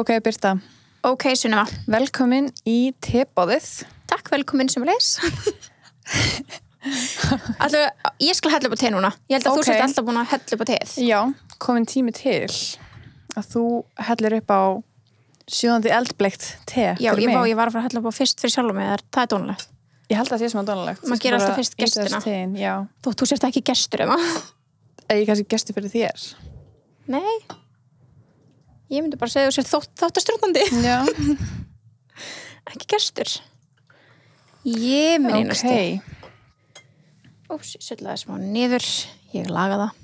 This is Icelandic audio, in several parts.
Ok, Birta. Ok, Sunneva. Velkomin í teboðið. Takk, velkomin sem leys. Ég skal hella upp á te núna. Ég held að þú sért alltaf búin að hella upp á teið. Já, komin tími til að þú hellir upp á sjóðandi eldbleikt te. Já, ég var að fara að hella upp á fyrst fyrir sjálf mig. Það dónalegt. Ég held að það sé sem að dónalegt. Maður gerir alltaf fyrst gestina. Tegin, já. Þú sért ekki gestur, Emma. Ég kannski gestur fyrir þér. Nei. Ég myndi bara segja þú sért þáttastrjóðandi. Já. Ekki gestur. Ég minn einasti. Óps, ég söllaði smá niður. Ég laga það.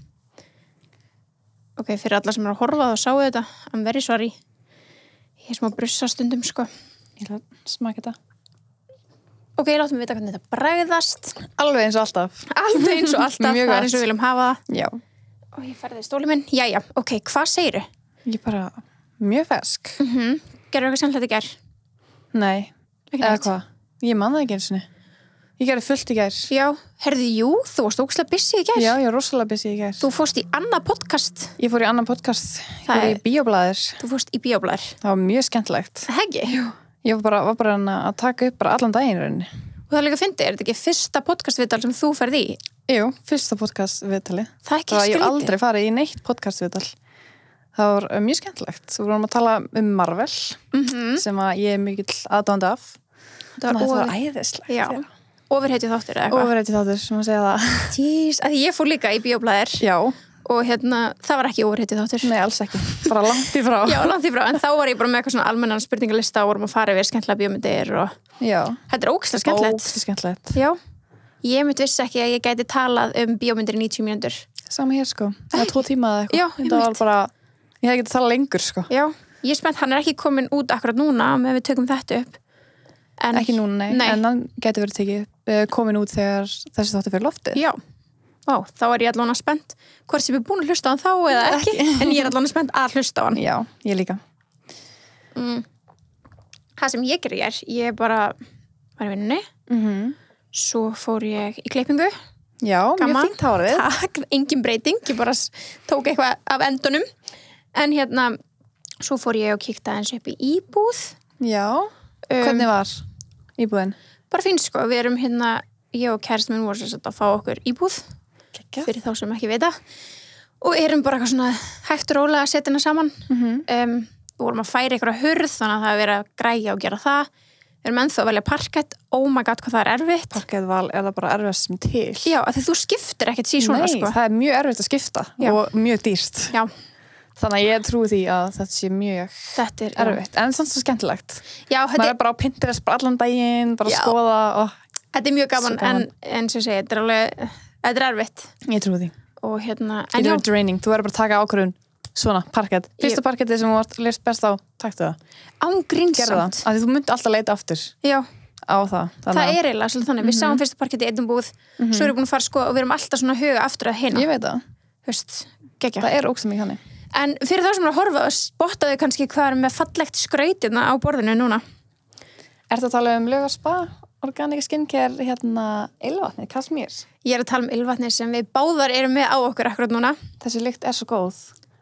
Ok, fyrir alla sem eru að horfa þá sáu þetta. I'm very sorry. Ég smá brussa stundum, sko. Ég ætla að smaka þetta. Ok, látum við vita hvernig þetta bregðast. Alveg eins og alltaf. Alveg eins og alltaf. Mjög það gott. eins og við viljum hafa það. Já. Og ég færði stólið minn. Jæja, ok, hvað segirðu? Ég bara mjög fesk. Gerðu eitthvað sannlega í gær? Nei. Ekki Eða neitt? hvað? Ég man það ekki einu sinni. Ég gerði fullt í gær. Já, herðu, jú, þú varst ógeðslega busy í gær. Já, ég var rosalega busy í gær. Þú fórst í annað podcast. Ég fór í annan podcast. Ég Það fór í er- Bíóblaðir. Þú fórst í bíóblaðir. Það var mjög skemmtilegt. Það heggi. Ég var bara að taka upp bara allan daginn í rauninni. Og það er líka fyndið, er þetta ekki fyrsta podcastviðtal sem þú ferð í? Jú, fyrsta podcast viðtali. Það er ekki Það var ég hef skrítið. aldrei farið í neitt podcast viðtal. Það var mjög skemmtilegt. Svo vorum að tala um Marvel, sem að ég er mikill aðdáandi af. Það var æðislegt. Já, ofurhetju þáttur eða eitthvað. Ofurheiti þáttur, sem að segja það. Jeez, að ég fór líka í bíóblaðir Já, og það var ekki ofurhetju þáttur. nei, alls ekki. Bara langt í frá. Já, langt í frá, en þá var ég bara með eitthvað svona almennan spurningalista og vorum að fara yfir skemmtilega bíómyndir og Já. þetta er ógeðslega skemmtilegt. Ógeðslega skemmtilegt. Já, ég myndi vissi ekki að ég gæti talað um bíómyndir í 90 mínútur. Sama hér, sko. Það er 2 tíma eða eitthvað. Já, Þetta var einmitt. bara, ég hefði getið talað lengur, sko. Já, ég er spennt, hann er ekki komin út akkurat núna með við tökum þetta upp. En, Ekki núna, nei. En hann gæti verið komin út þegar þessi þáttur fyrir loftið. Já, vá, þá er ég allan spennt hvort sem ég er búin að hlusta á hann þá eða ekki. En ég er allan spennt að hlusta á hann. Já, ég líka. Það sem ég gerði ég bara var í vinnunni. Svo fór ég í klippingu. Já, Gaman. mjög fínt hárið. Takk, engin breyting, ég bara tók eitthvað af endunum. En svo fór ég og kíkti aðeins upp í íbúð. Já, hvernig var íbúðin? Bara fín sko, við erum ég og kærastinn minn voru sem sagt að fá okkur íbúð fyrir þá sem ekki vita og erum bara eitthvað svona hægt og rólega að setja hana saman. Við vorum að færa eitthvað hurð þannig að það er verið að græja og gera það. Við erum ennþá að velja parkett, oh my god hvað það er erfitt. Parkettval er það bara erfitt sem til. Já, af því þú skiptir ekkert síðan Nei, sko. það er mjög erfitt að skipta Já. og mjög dýrt. Já, Þannig að ég trúi því að þetta sé mjög þetta er erfitt, en samt svo skemmtilegt. Já, Maður er bara á Pinterest bara allan daginn, bara að Já. skoða og þetta er mjög gaman, Svo gaman. en sem segi, þetta er erfitt. ég trúi því. Og en Þetta já, er draining, þú verður bara að taka ákvörðun svona, parkett. Fyrsta parkettið sem þú vart leist best á, taktu það. Gerðu það, ángrínssamt. af því þú myndi alltaf leita aftur Já, á það. það er eiginlega svolítið þannig. Við sáum fyrsta parkett í einnum búð, svo erum við búin að fara sko og við erum alltaf svona að huga aftur að hina. Ég veit það, Þú veist, geggja. það er óksum í þannig. En fyrir þá sem er að horfa, spottaðu kannski hvað er með fallegt skrautina á borðinu núna. Ertu að tala um Laugarspa, Organic Skincare, Ylvatnið, Kasmír? Ég er að tala um ylvatni sem við báðar erum með á okkur akkurat núna. Þessi lykt er svo góð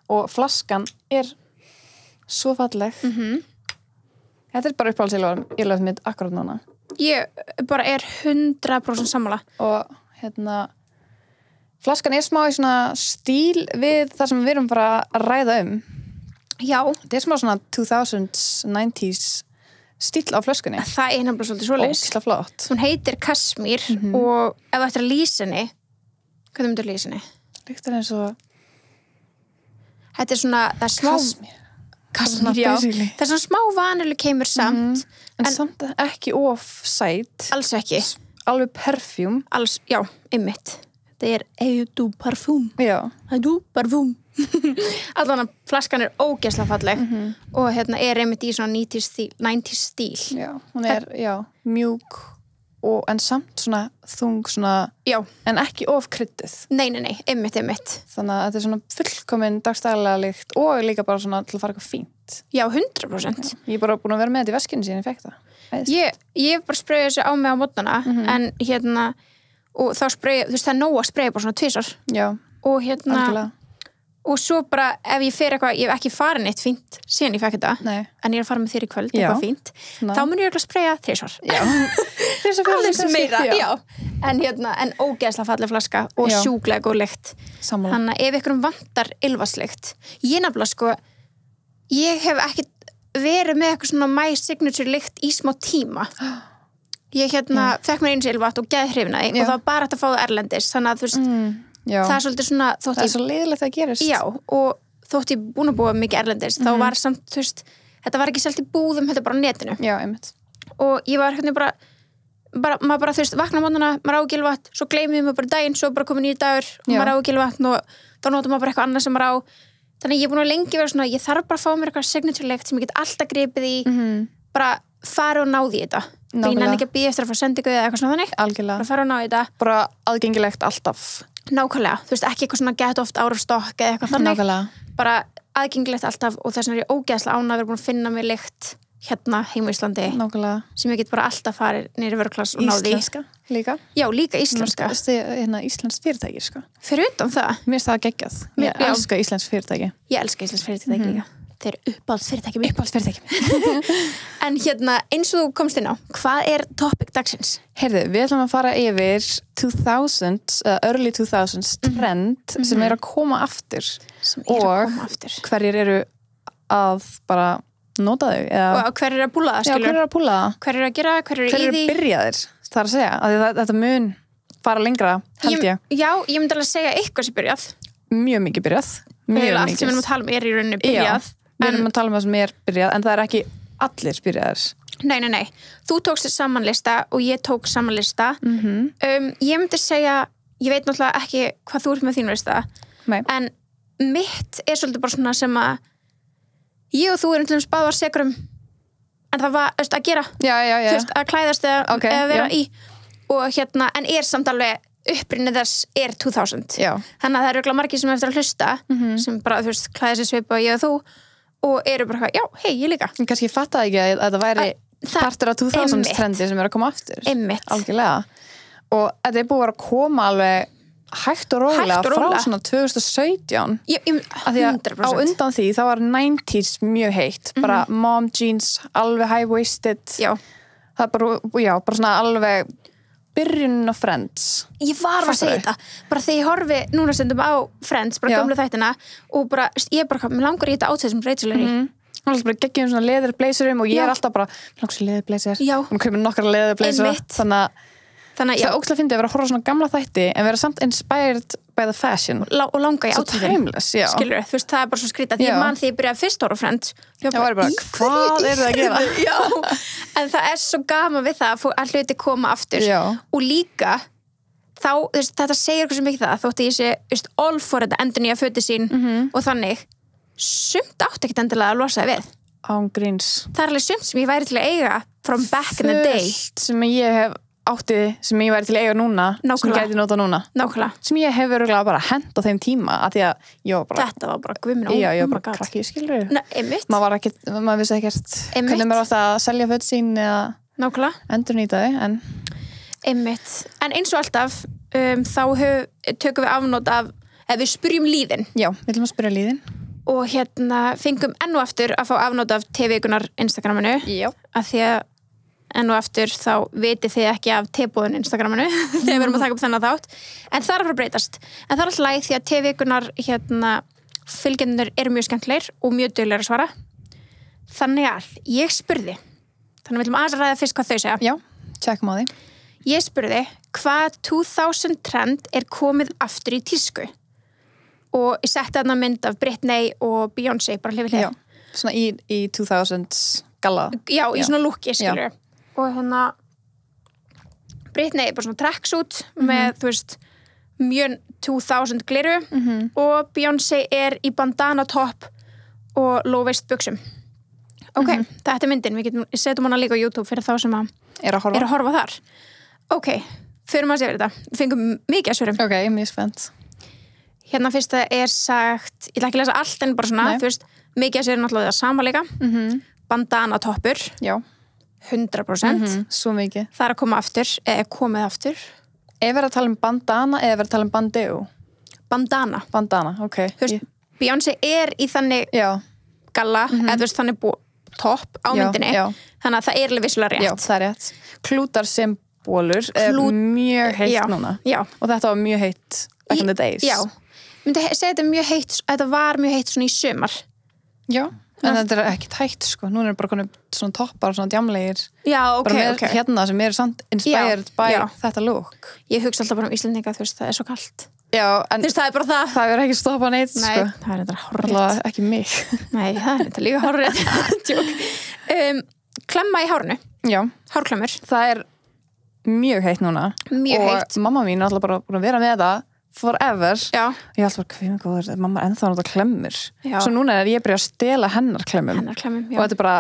og flaskan er svo falleg. Þetta er bara uppáhalds mitt akkurat núna. Ég bara er 100% sammála. Og flaskan er smá í svona stíl við það sem við erum bara að ræða um. Já, Þetta er smá svona 2000s, 90s stíl á flöskunni. það er nefnilega svolítið svoleiðis. Ógeðslega flott. Hún heitir Kasmír og ef þú ættir að lýsa henni, hvað myndir lýsa henni? Lyktar eins og Þetta er svona, það er smá Kasmír, já, basically. það er svona smá vanileg keimur samt, En samt ekki of sæt. alls ekki. Alveg perfjúm. Alls, já, einmitt. Það er Eau du Parfum. Já. Eau du Parfum. Allan að flaskan er ógeðslega falleg og er einmitt í svona 90s stíl. Já, hún er, mjúk en samt svona þung svona, Já, en ekki of krydduð. nei, einmitt. Þannig að þetta er svona fullkomin dagstæðlega lykt og líka bara svona til að fara eitthvað fínt. Já, 100%. Ég er bara búin að vera með þetta í veskinu síðan ég fekk það. Ég bara spreyði þessu á mig á mótnana en og þá spreyði, þú veist það er nóg að spreyja bara svona 2 Já, og algjörlega. og svo bara ef ég fer eitthvað, ég hef ekki farin eitt fínt síðan ég fekk þetta, Nei. en ég er að fara með þér í kvöld, Já. eitthvað fínt þá mun ég örugglega spraya 3 svar aðeins meira, já en ógeðslega falleg flaska og Já. sjúklega góð lykt Sammála. þannig að ef ykkur vantar ylfaslykt ég nefnilega sko ég hef ekki verið með eitthvað svona my signature lykt í smá tíma ég fekk mér eins ylvat og geð hrifnaði og það var bara hægt að fá það erlendis þannig að þú veist, það er svolítið svona það er svo leiðilegt að gerist já, og þótt ég búin að búa mikið erlendis þá var samt, þú veist, þetta var ekki selt í búðum, þetta bara á netinu já, einmitt og ég var bara maður bara, þú veist, vakna á mótnana, maður á ekki ylvat svo gleymið maður bara daginn, svo bara komið nýr dagur og maður á ekki ylvat og þá notar maður bara eitthvað annað sem maður á þannig að ég er búin að lengi vera svona, ég þarf bara að fá mér eitthvað signature-legt sem ég get alltaf gripið í bara fara og náði í þetta og ég nenni ekki að býða eftir að fá sendingu eða eitthvað svona þannig algjörlega, bara fara og náði í þetta bara aðgengilegt alltaf nákvæmlega, þú veist, ekki eitthvað svona get oft out of stock eða eitthvað þannig nákvæmlega, bara aðgengilegt alltaf og þess vegna er ég ógeðslega ánægð að vera búin að finna mér lykt hérna heim á Íslandi nákvæmlega sem ég get bara alltaf farið niður í vörklass og náði íslenska líka já, líka íslenska íslensk fyrirtæki sko. fyrir utan það, mér finnst það geggjað, ég Já. elska íslensk fyrirtæki ég elska íslensk fyrirtæki líka þeir eru uppáhaldsfyrirtæki en eins og þú komst inn á hvað er topic dagsins? Heyrðu, við ætlum að fara yfir 2000s, early 2000s trend sem er að koma aftur sem er að koma aftur hverjir eru að bara nota þau eða, og hver er að púla það, já, skilur hver er að púla það hver er að gera, hver er hver í eru því byrjaðir, það er að segja að þetta mun fara lengra, held ég já, ég myndi alveg segja eitthvað sem byrjað mjög mikið byrjað mjög allt sem við erum að tala um er í rauninni byrjað við erum að tala um það sem er byrjað en það er ekki allir byrjaðir nei, þú tókst saman lista og ég tók saman lista ég myndi segja, ég veit náttúrulega ekki hvað þú ert með þínu lista Nei. en mitt er svolítið bara svona sem að ég og þú erum til dæmis báðar segurum en það var, að gera já. þú veist, að klæðast eða vera já. í og en er samt alveg upprinnið þess er 2000 Já. þannig að það eru örugglega margir sem eftir að hlusta sem bara, þú veist, klæða sér svipa og ég og þú og eru bara, já, hei, ég líka En kannski fattaði ekki að þetta væri partur af 2000s einmitt. trendi sem er að koma aftur Einmitt. algjörlega og þetta er búið að koma alveg hægt og rólega Hægt og rólega. frá svona 2017 af því að 100% á undan því þá var 90s mjög heitt bara mom jeans, alveg high-waisted já, það er bara, bara svona alveg byrjunin á Friends ég var að segja þetta bara þegar ég horfi núna stundum á Friends bara Já. gömlu þættina og bara, ég bara, mér langar í þetta átveð sem Rachel er í hún er alltaf bara geggjum svona leðurblazerum og ég er Já. alltaf bara, mér langar svo leðurblazer Já. hún kaupir nokkra leðurblazer Einmitt. þannig þannig að að, það er ógæslega fyndið að vera að horfa á svona gamla þætti en vera samt inspired by the fashion og langa í svo átveðin timeless, já skilur, þú veist, það er bara svo skrítið því Já. ég man því ég byrjaði fyrst ára á Friends ég Það var bara, hvað eru það að gera? Já, en það er svo gaman við það að hluti koma aftur Já. og líka þá, þú veist, þetta segir eitthvað sem ekki það þótt að ég sé, þú veist, all for þetta endur nýja föti sín og þannig sumt átt ekkert endilega að losa það við án gríns það er alveg sumt sem ég væri til að eiga from back in the day fullt sem ég hef átti sem ég væri til að eiga núna sem Nákvæmlega. gæti nota núna nákvæmlega, sem ég hef örugglega bara hent á þeim tíma að því að ég var bara, þetta var bara guðminn já, ég var bara krakki, skilur einmitt, maður vissi ekkert Einmitt. hvernig maður átti að selja föt sín eða nákvæmlega endur nýta þau en einmitt, en eins og alltaf þá tökum við afnót af ef við spyrjum líðin já, við ætlum að spyrja líðin og fengum enn og aftur að fá afnót af TV-ikunar Instagraminu já, að því að enn og aftur þá vitið þið ekki af tebúðun Instagraminu þegar við erum að taka upp þennan þátt en það er að fara að breytast en það er alltaf læg því að TV-ikunar fylgjendunir eru mjög skemmtilegir og mjög duglegir að svara þannig að ég spurði þannig að við ætlum aðeins að ræða fyrst hvað þau segja já, tjekkum á því ég spurði hvað 2000 trend er komið aftur í tísku og ég setti þarna mynd af Britney og Beyoncé bara hlifið já, svona í 2000s galla já, í Já. svona looki, skilur og Britney er bara svona tracksuit með, þú veist, mjög 2000 gliru og Beyoncé er í bandana topp og low-waist buxum ok, þetta er myndin, við setjum hana líka á YouTube fyrir þá sem að er að horfa þar ok, förum að segja þetta við fengum mikið að svörum ok, ég er mjög spennt fyrst að er sagt, ég ætla ekki að lesa allt en bara svona, Nei. þú veist, mikið að svörum náttúrulega það sama líka bandana toppur já 100% svo mikið það er að koma aftur, eða komið aftur ef við erum að tala um bandana eða við erum að tala um bandeu bandana, bandana, ok þú veist, Beyoncé í þannig Já, galla, eða þú veist þannig topp á myndinni, já. þannig að það er alveg vissulega rétt. Já, það er rétt. Klútar symbolur er mjög heitt núna. Já. Og þetta var mjög heitt back in the days. Já, myndi segja þetta mjög heitt, þetta var mjög heitt svona í sumar. Já, en þetta er ekkert hægt, sko. Núna er bara konum svona toppar, svona djamlegir. Já, ok. Hérna sem eru samt inspired by þetta look. Ég hugsa alltaf bara Íslendinga, þú veist, það er svo kalt. Já, en þú veist, það er bara það. Það er ekki stoppað neitt, Nei, sko. það er þetta hárrétt. Alltaf ekki mig. Nei, það er þetta líka hárrétt. Klemma í hárinu. Já. Hárklemmur. Það er mjög heitt núna. Mjög heitt. Og mamma mín er alltaf bara búin að vera með það forever. Já. Ég er alltaf bara, hvað góður, mamma er ennþá náttúrulega klemmur. Já. Svo núna er ég byrjað að stela hennar klemmum. Hennar klemmum, já. Og þetta er bara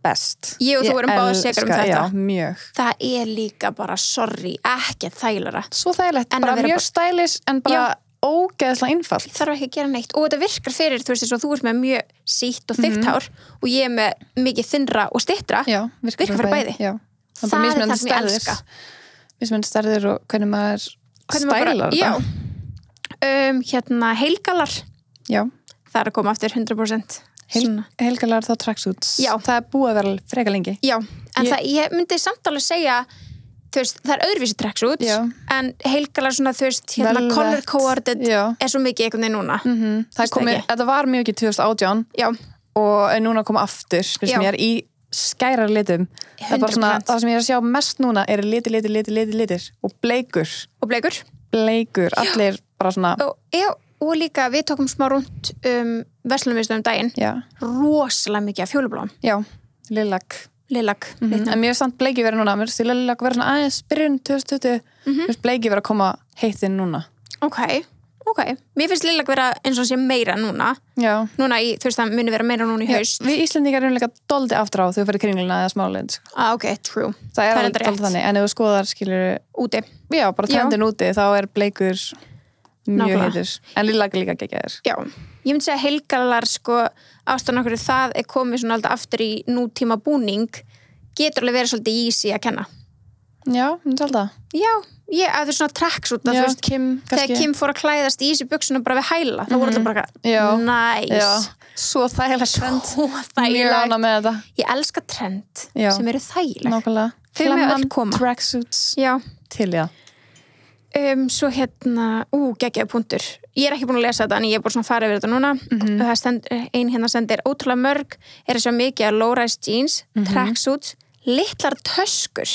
best. Ég og þú erum báðar sekar um þetta. Já, mjög. Það er líka bara, sorry, ekki þægilega. Svo þægilegt, bara mjög stylish en bara ógeðslega einfalt. Þarf ekki að gera neitt. Og þetta virkar fyrir, þú veist, eins og þú ert með mjög sítt og þykkt hár og ég er með mikið þynnra og styttra. Já, virkar fyrir bæði. Já. Það er það sem ég elska. Mismunandi stærðir og hvernig maður stælar þetta. Já. Heilgalar. Já. Það er að koma aftur 100%. Heilgalar þá tracksuits. Já. Það er búið að vera freka lengi. Já, en ég myndi samt alveg segja, þú veist, það er öðruvísi tracksuits, en heilgalar svona, þú veist, color coordinated er svo mikið einhvern veginn núna. Það komið, þetta var mjög ekki 2018. Já. Og er núna að koma aftur, sem ég er í skærar litum. Það er bara svona, það sem ég er að sjá mest núna er litir og bleikur. Og bleikur? Bleikur, allir bara svona. Og líka við tókum smá rúnt verslunarmiðstöðum daginn. Já. Rosalega mikið af fjólubláum. Já, lilag. En mér er samt bleiki verið núna, mér er lilag verið svona aðeins byrjun 2020. Mér er bleiki verið að koma heittinn núna. Ok. Mér finnst lilag vera eins og sé meira núna. Já. Núna í, þú veist, það muni vera meira núna í haust. Við Íslendingar erum líka doldi aftur á þegar við fyrir kringluna eða smálind. Ok, true. Það er alveg doldi þannig, en ef þú skoðar, skilur úti. Já, bara trendin úti, þá er bleikur mjög heitur. En lilag líka geggjaður. Já, ég myndi segja heilgalar, sko, ástæðan okkur það er komið svona alltaf aftur í nútíma búning, getur alveg verið svolítið easy að kenna. Já, myndi alltaf. Já, að það er svona tracks út, þú veist, þegar Kim fór að klæðast í þessi buxuna bara við hæla, þá voru alltaf bara nice. Svo þægilegt trend. Svo þægilegt. Mjög ánægð með þetta. Ég elska trend sem eru þægileg. Nákvæmlega. Þau með öll koma. Tracksuits. Já. Til, já. Svo geggjaði punktur. Ég er ekki búin að lesa þetta, en ég er búin svona að fara yfir þetta núna. Ein hérna sendir ótrúlega mörg, er að sjá mikið að low-rise jeans, tracksuits, litlar töskur.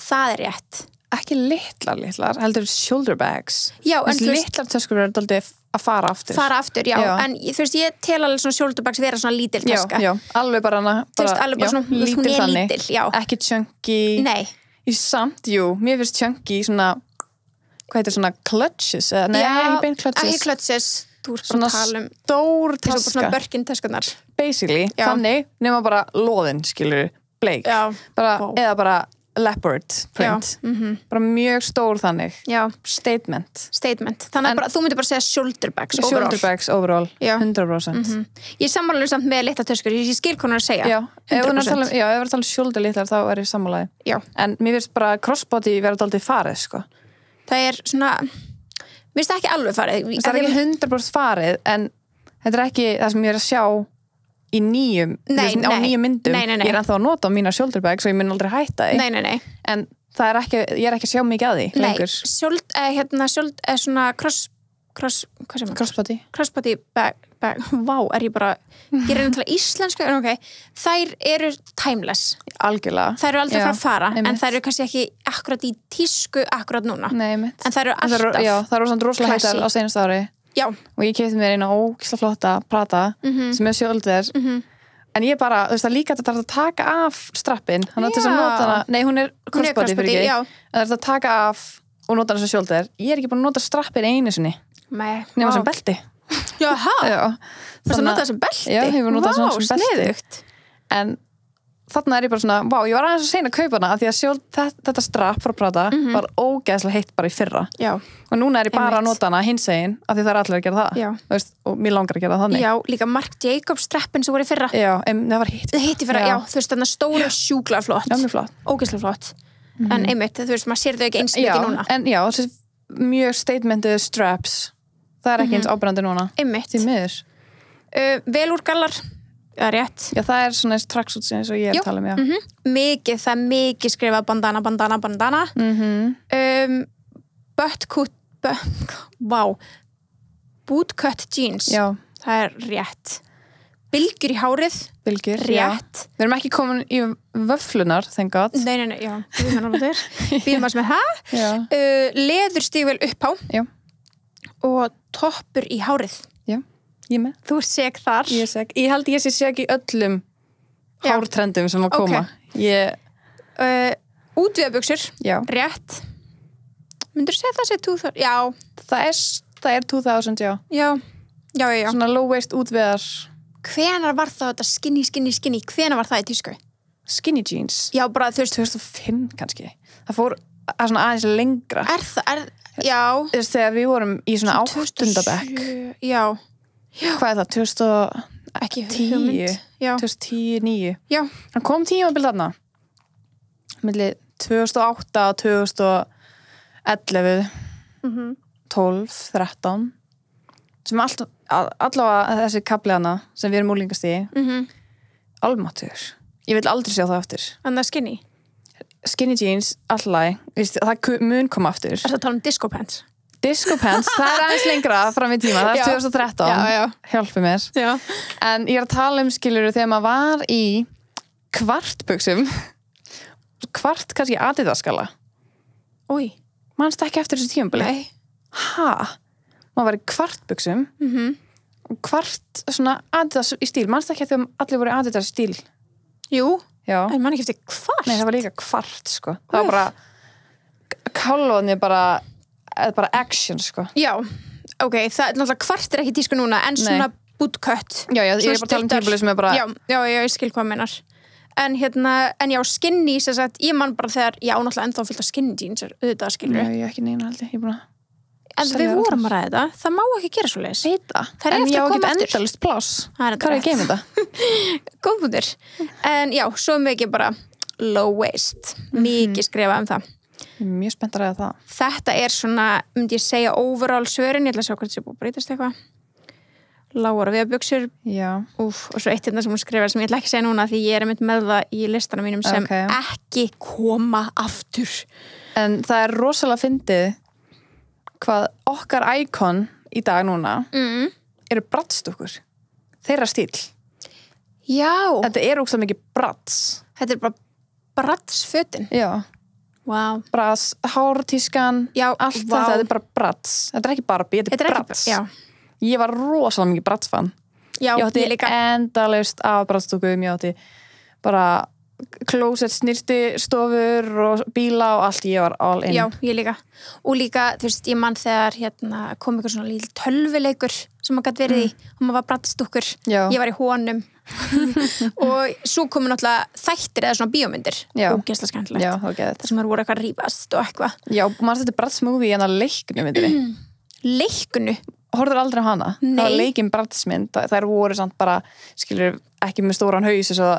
Það er rétt. Ekki litlar, heldur shoulder bags. Já, en þú veist, litlar töskur eru dálítið að fara aftur. Já. En þú veist, ég tel alveg svona shoulder bags vera svona lítil töska. Já, alveg bara hana. Þú veist, alveg bara svona, hún er lítil, já. Ekki chunky. Nei. Samt, mér finnst chunky svona, hvað heitir svona clutches? Nei, ekki beint clutches. Ekki clutches. Þú ert bara að tala um stór taska. Svona Birkin töskunar. Basically, þannig, nema bara loðin, skilur, bleik. Já. Eða bara leopard print. Bara mjög stór þannig. Já. Statement. Þannig að þú myndir bara segja shoulder bags overall. Shoulder bags overall, 100%. Ég sammála samt með litla töskur, ég skil hvað hún er að segja. Já, ef við erum að tala um shoulder litlar, þá er ég sammálaði. Já. En mér finnst bara crossbody vera dálítið farið, sko. Það er svona, mér finnst það ekki alveg farið. Það er ekki 100% farið, en þetta er ekki það sem ég er að sjá í nýjum myndum. Ég er ennþá að nota á mína shoulder bags og ég mun aldrei hætta því. Nei. En það er ekki, ég er ekki að sjá mikið að því lengur. Nei, svona crossbody bag. Vá, er ég bara, ég er að tala íslensku, en ok, þær eru timeless. Algjörlega. Þær eru aldrei að fara, en þær eru kannski ekki akkurat í tísku akkurat núna. Nei, mitt. En þær eru alltaf. Já, þær eru svona rosalega hættar á seinast ári. Já. Og ég keypti mér eina ógeðslega flotta Prada sem er shoulder. En ég bara, þú veist, það líka þetta að taka af strappinn. Þannig að þess að nota hana, nei, hún er crossbody fyrir ekki. Það er að taka af og nota hana sem shoulder. Ég er ekki búin að nota strappinn einu sinni. Nei. Nema sem belti. Jaha. Já. Þú nota það sem belti? Já, ég var notað sem belti. Sniðugt. En þarna er ég bara svona, ég var aðeins að segja að kaupa hana af því að þetta strapp frá Prada var ógeðslega heitt bara í fyrra. Já. Og núna er ég bara að nota hana hinsegin af því það er allir að gera það. Já. Veist, og mér langar að gera þannig. Já, líka Marc Jacobs strappin sem voru í fyrra. Já, það var hitt. Það hitt í fyrra, já. Þú veist, þarna stóra sjúklega flott. Já, mjög flott. Ógeðslega flott. En einmitt, þú veist, maður sér þau ekki eins mikið núna. En já, mjög statementu straps. það ekki eins áberandi núna. Einmitt. Því miður. Velúrgallar, það er rétt. Já, það er svona traksút eins og ég tala um, já. Mikið, það er mikið skrifað bandana. Bootcut jeans. Já. Það er rétt. Bylgjur í hárið. Bylgjur, rétt. Já. Við erum ekki komin í vöflunar, thank God. Nei, já. Býðum að sem er það. Já. Leðurstígvél upp á. Já. Og toppur í hárið. Já, ég með. Þú er seg þar. Ég er seg. Ég held ég sé seg í öllum hártrendum sem að koma. Okay. Útvíðabuxur. Já. Rétt. Myndur segja það sé 2000? Já. Það er 2000, já. Já. Svona low waist útviðar. Hvenær var það þetta skinny? Hvenær var það í tísku? Skinny jeans. Já, bara þú veist 2005 kannski. Það fór svona aðeins lengra. Já. Þegar við vorum í svona 8. bekk. Já. Hvað er það? Ekki hugmynd. 2010, 9. Já. Það kom tímabil þarna. Milli 2008 og 2011. 12, 13. Sem allavega þessi kafliðana sem við erum úlingast í. Almatur. Ég vil aldrei sjá það aftur. En það er skinny? Skinny jeans, alltaf. Það mun koma aftur. Er það að tala um disco pants? Disco pants, það er aðeins lengra fram í tíma. Það er 2013. Já. Hjálpi mér. Já. En ég er að tala um skiluru þegar maður var í kvartbuxum. Kvart kannski Adidas-skala. Ói. Manstu ekki eftir þessu tímabili? Nei. Maður var í kvartbuxum og kvart svona Adidas í stíl. Manstu ekki eftir allir voru Adidas stíl? Jú. Já. En man ekki eftir kvart? Nei, það var líka kvart, sko. Það var bara kálóðinni bara action, sko. Já. Ok, það er náttúrulega kvart er ekki tísku núna en svona bootcut. Já, ég er bara að tala um tímabili sem er bara... Já, ég skil hvað meinar. En já, skinny, sem sagt, ég man bara þegar, já, náttúrulega ennþá fyllt af skinny jeans auðvitað, skilur. Já, ég ekki neina held ég búin að... En við vorum að ræða þetta, það má ekki gera svo leiðis. Veita, en ég á ekki endalist pláss. Hvað er að geima þetta? Góð punktur. En já, svo mikið bara low waist, mikið skrifað um það. Ég er mjög spennt að ræða það. Þetta er svona, myndi ég segja, overall svörin, ég ætla að sjá hvað þetta sé búið að breytast eitthvað. Lágar og viðbuxur. Já. Og svo eitt hérna sem hún skrifar sem ég ætla ekki að segja núna því ég er einmitt með það í listanum mínum sem ekki koma aftur. En það er rosalega fyndið hvað okkar íkon í dag núna eru brattstúkur. Þeirra stíl. Já. Þetta er ógeðslega mikið bratts. Þetta er bara brattsfötin. Já. Wow. Bratts, hártískan, allt þetta er bara bratts. Þetta er ekki Barbie, þetta er bratts. Já. Ég var rosalega mikið brattsfan. Já, ég átti líka endalaust af brattstúkum, ég átti bara klósett, snyrtistofur og bíla og allt, ég var all in. Já, ég líka. Og líka, þú veist, ég man þegar kom eitthvað svona lítil tölvuleikur sem maður gæti verið í og maður var brattstúkur. Ég var í honum. Og svo komu náttúrulega þættir eða svona bíómyndir. Ógeðslega skemmtilegt. Já, það var geðið. Það sem maður voru eitthvað að rífast og eitthvað. Já, maður þetta brattsmúvi í hana leiknu myndinni. Leiknu? Horfður aldrei á hana? Nei. Það var leikinn brattsmynd. Þær voru samt bara, skilur, ekki með stóran haus eins og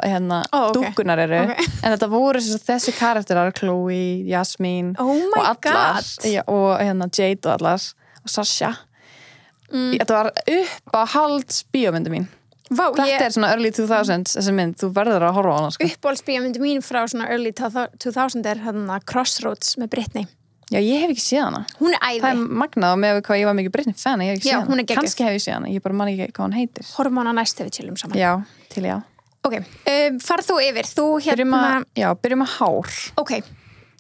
dúkkunar eru. En þetta voru þessi karakterar, Chloe, Jasmine og allar. Og Jade og allar. Og Sasha. Þetta var uppáhalds bíómyndi mín. Vá, þetta er svona early 2000s þessi mynd, þú verður að horfa á hana, sko. Uppáhaldsbíómyndi mín frá svona early 2000 er Crossroads með Britney. Já, ég hef ekki séð hana. Hún er æði. Það er magnað með hvað ég var mikið Britney fan, ég hef ekki séð hana. Hún er geggjuð. Kannski hef ég séð hana, ég bara man ekki hvað hún heitir. Horfum hana næst ef við chillum saman. Já, til já. Ok, farð þú yfir, þú byrjum að hár. Ok,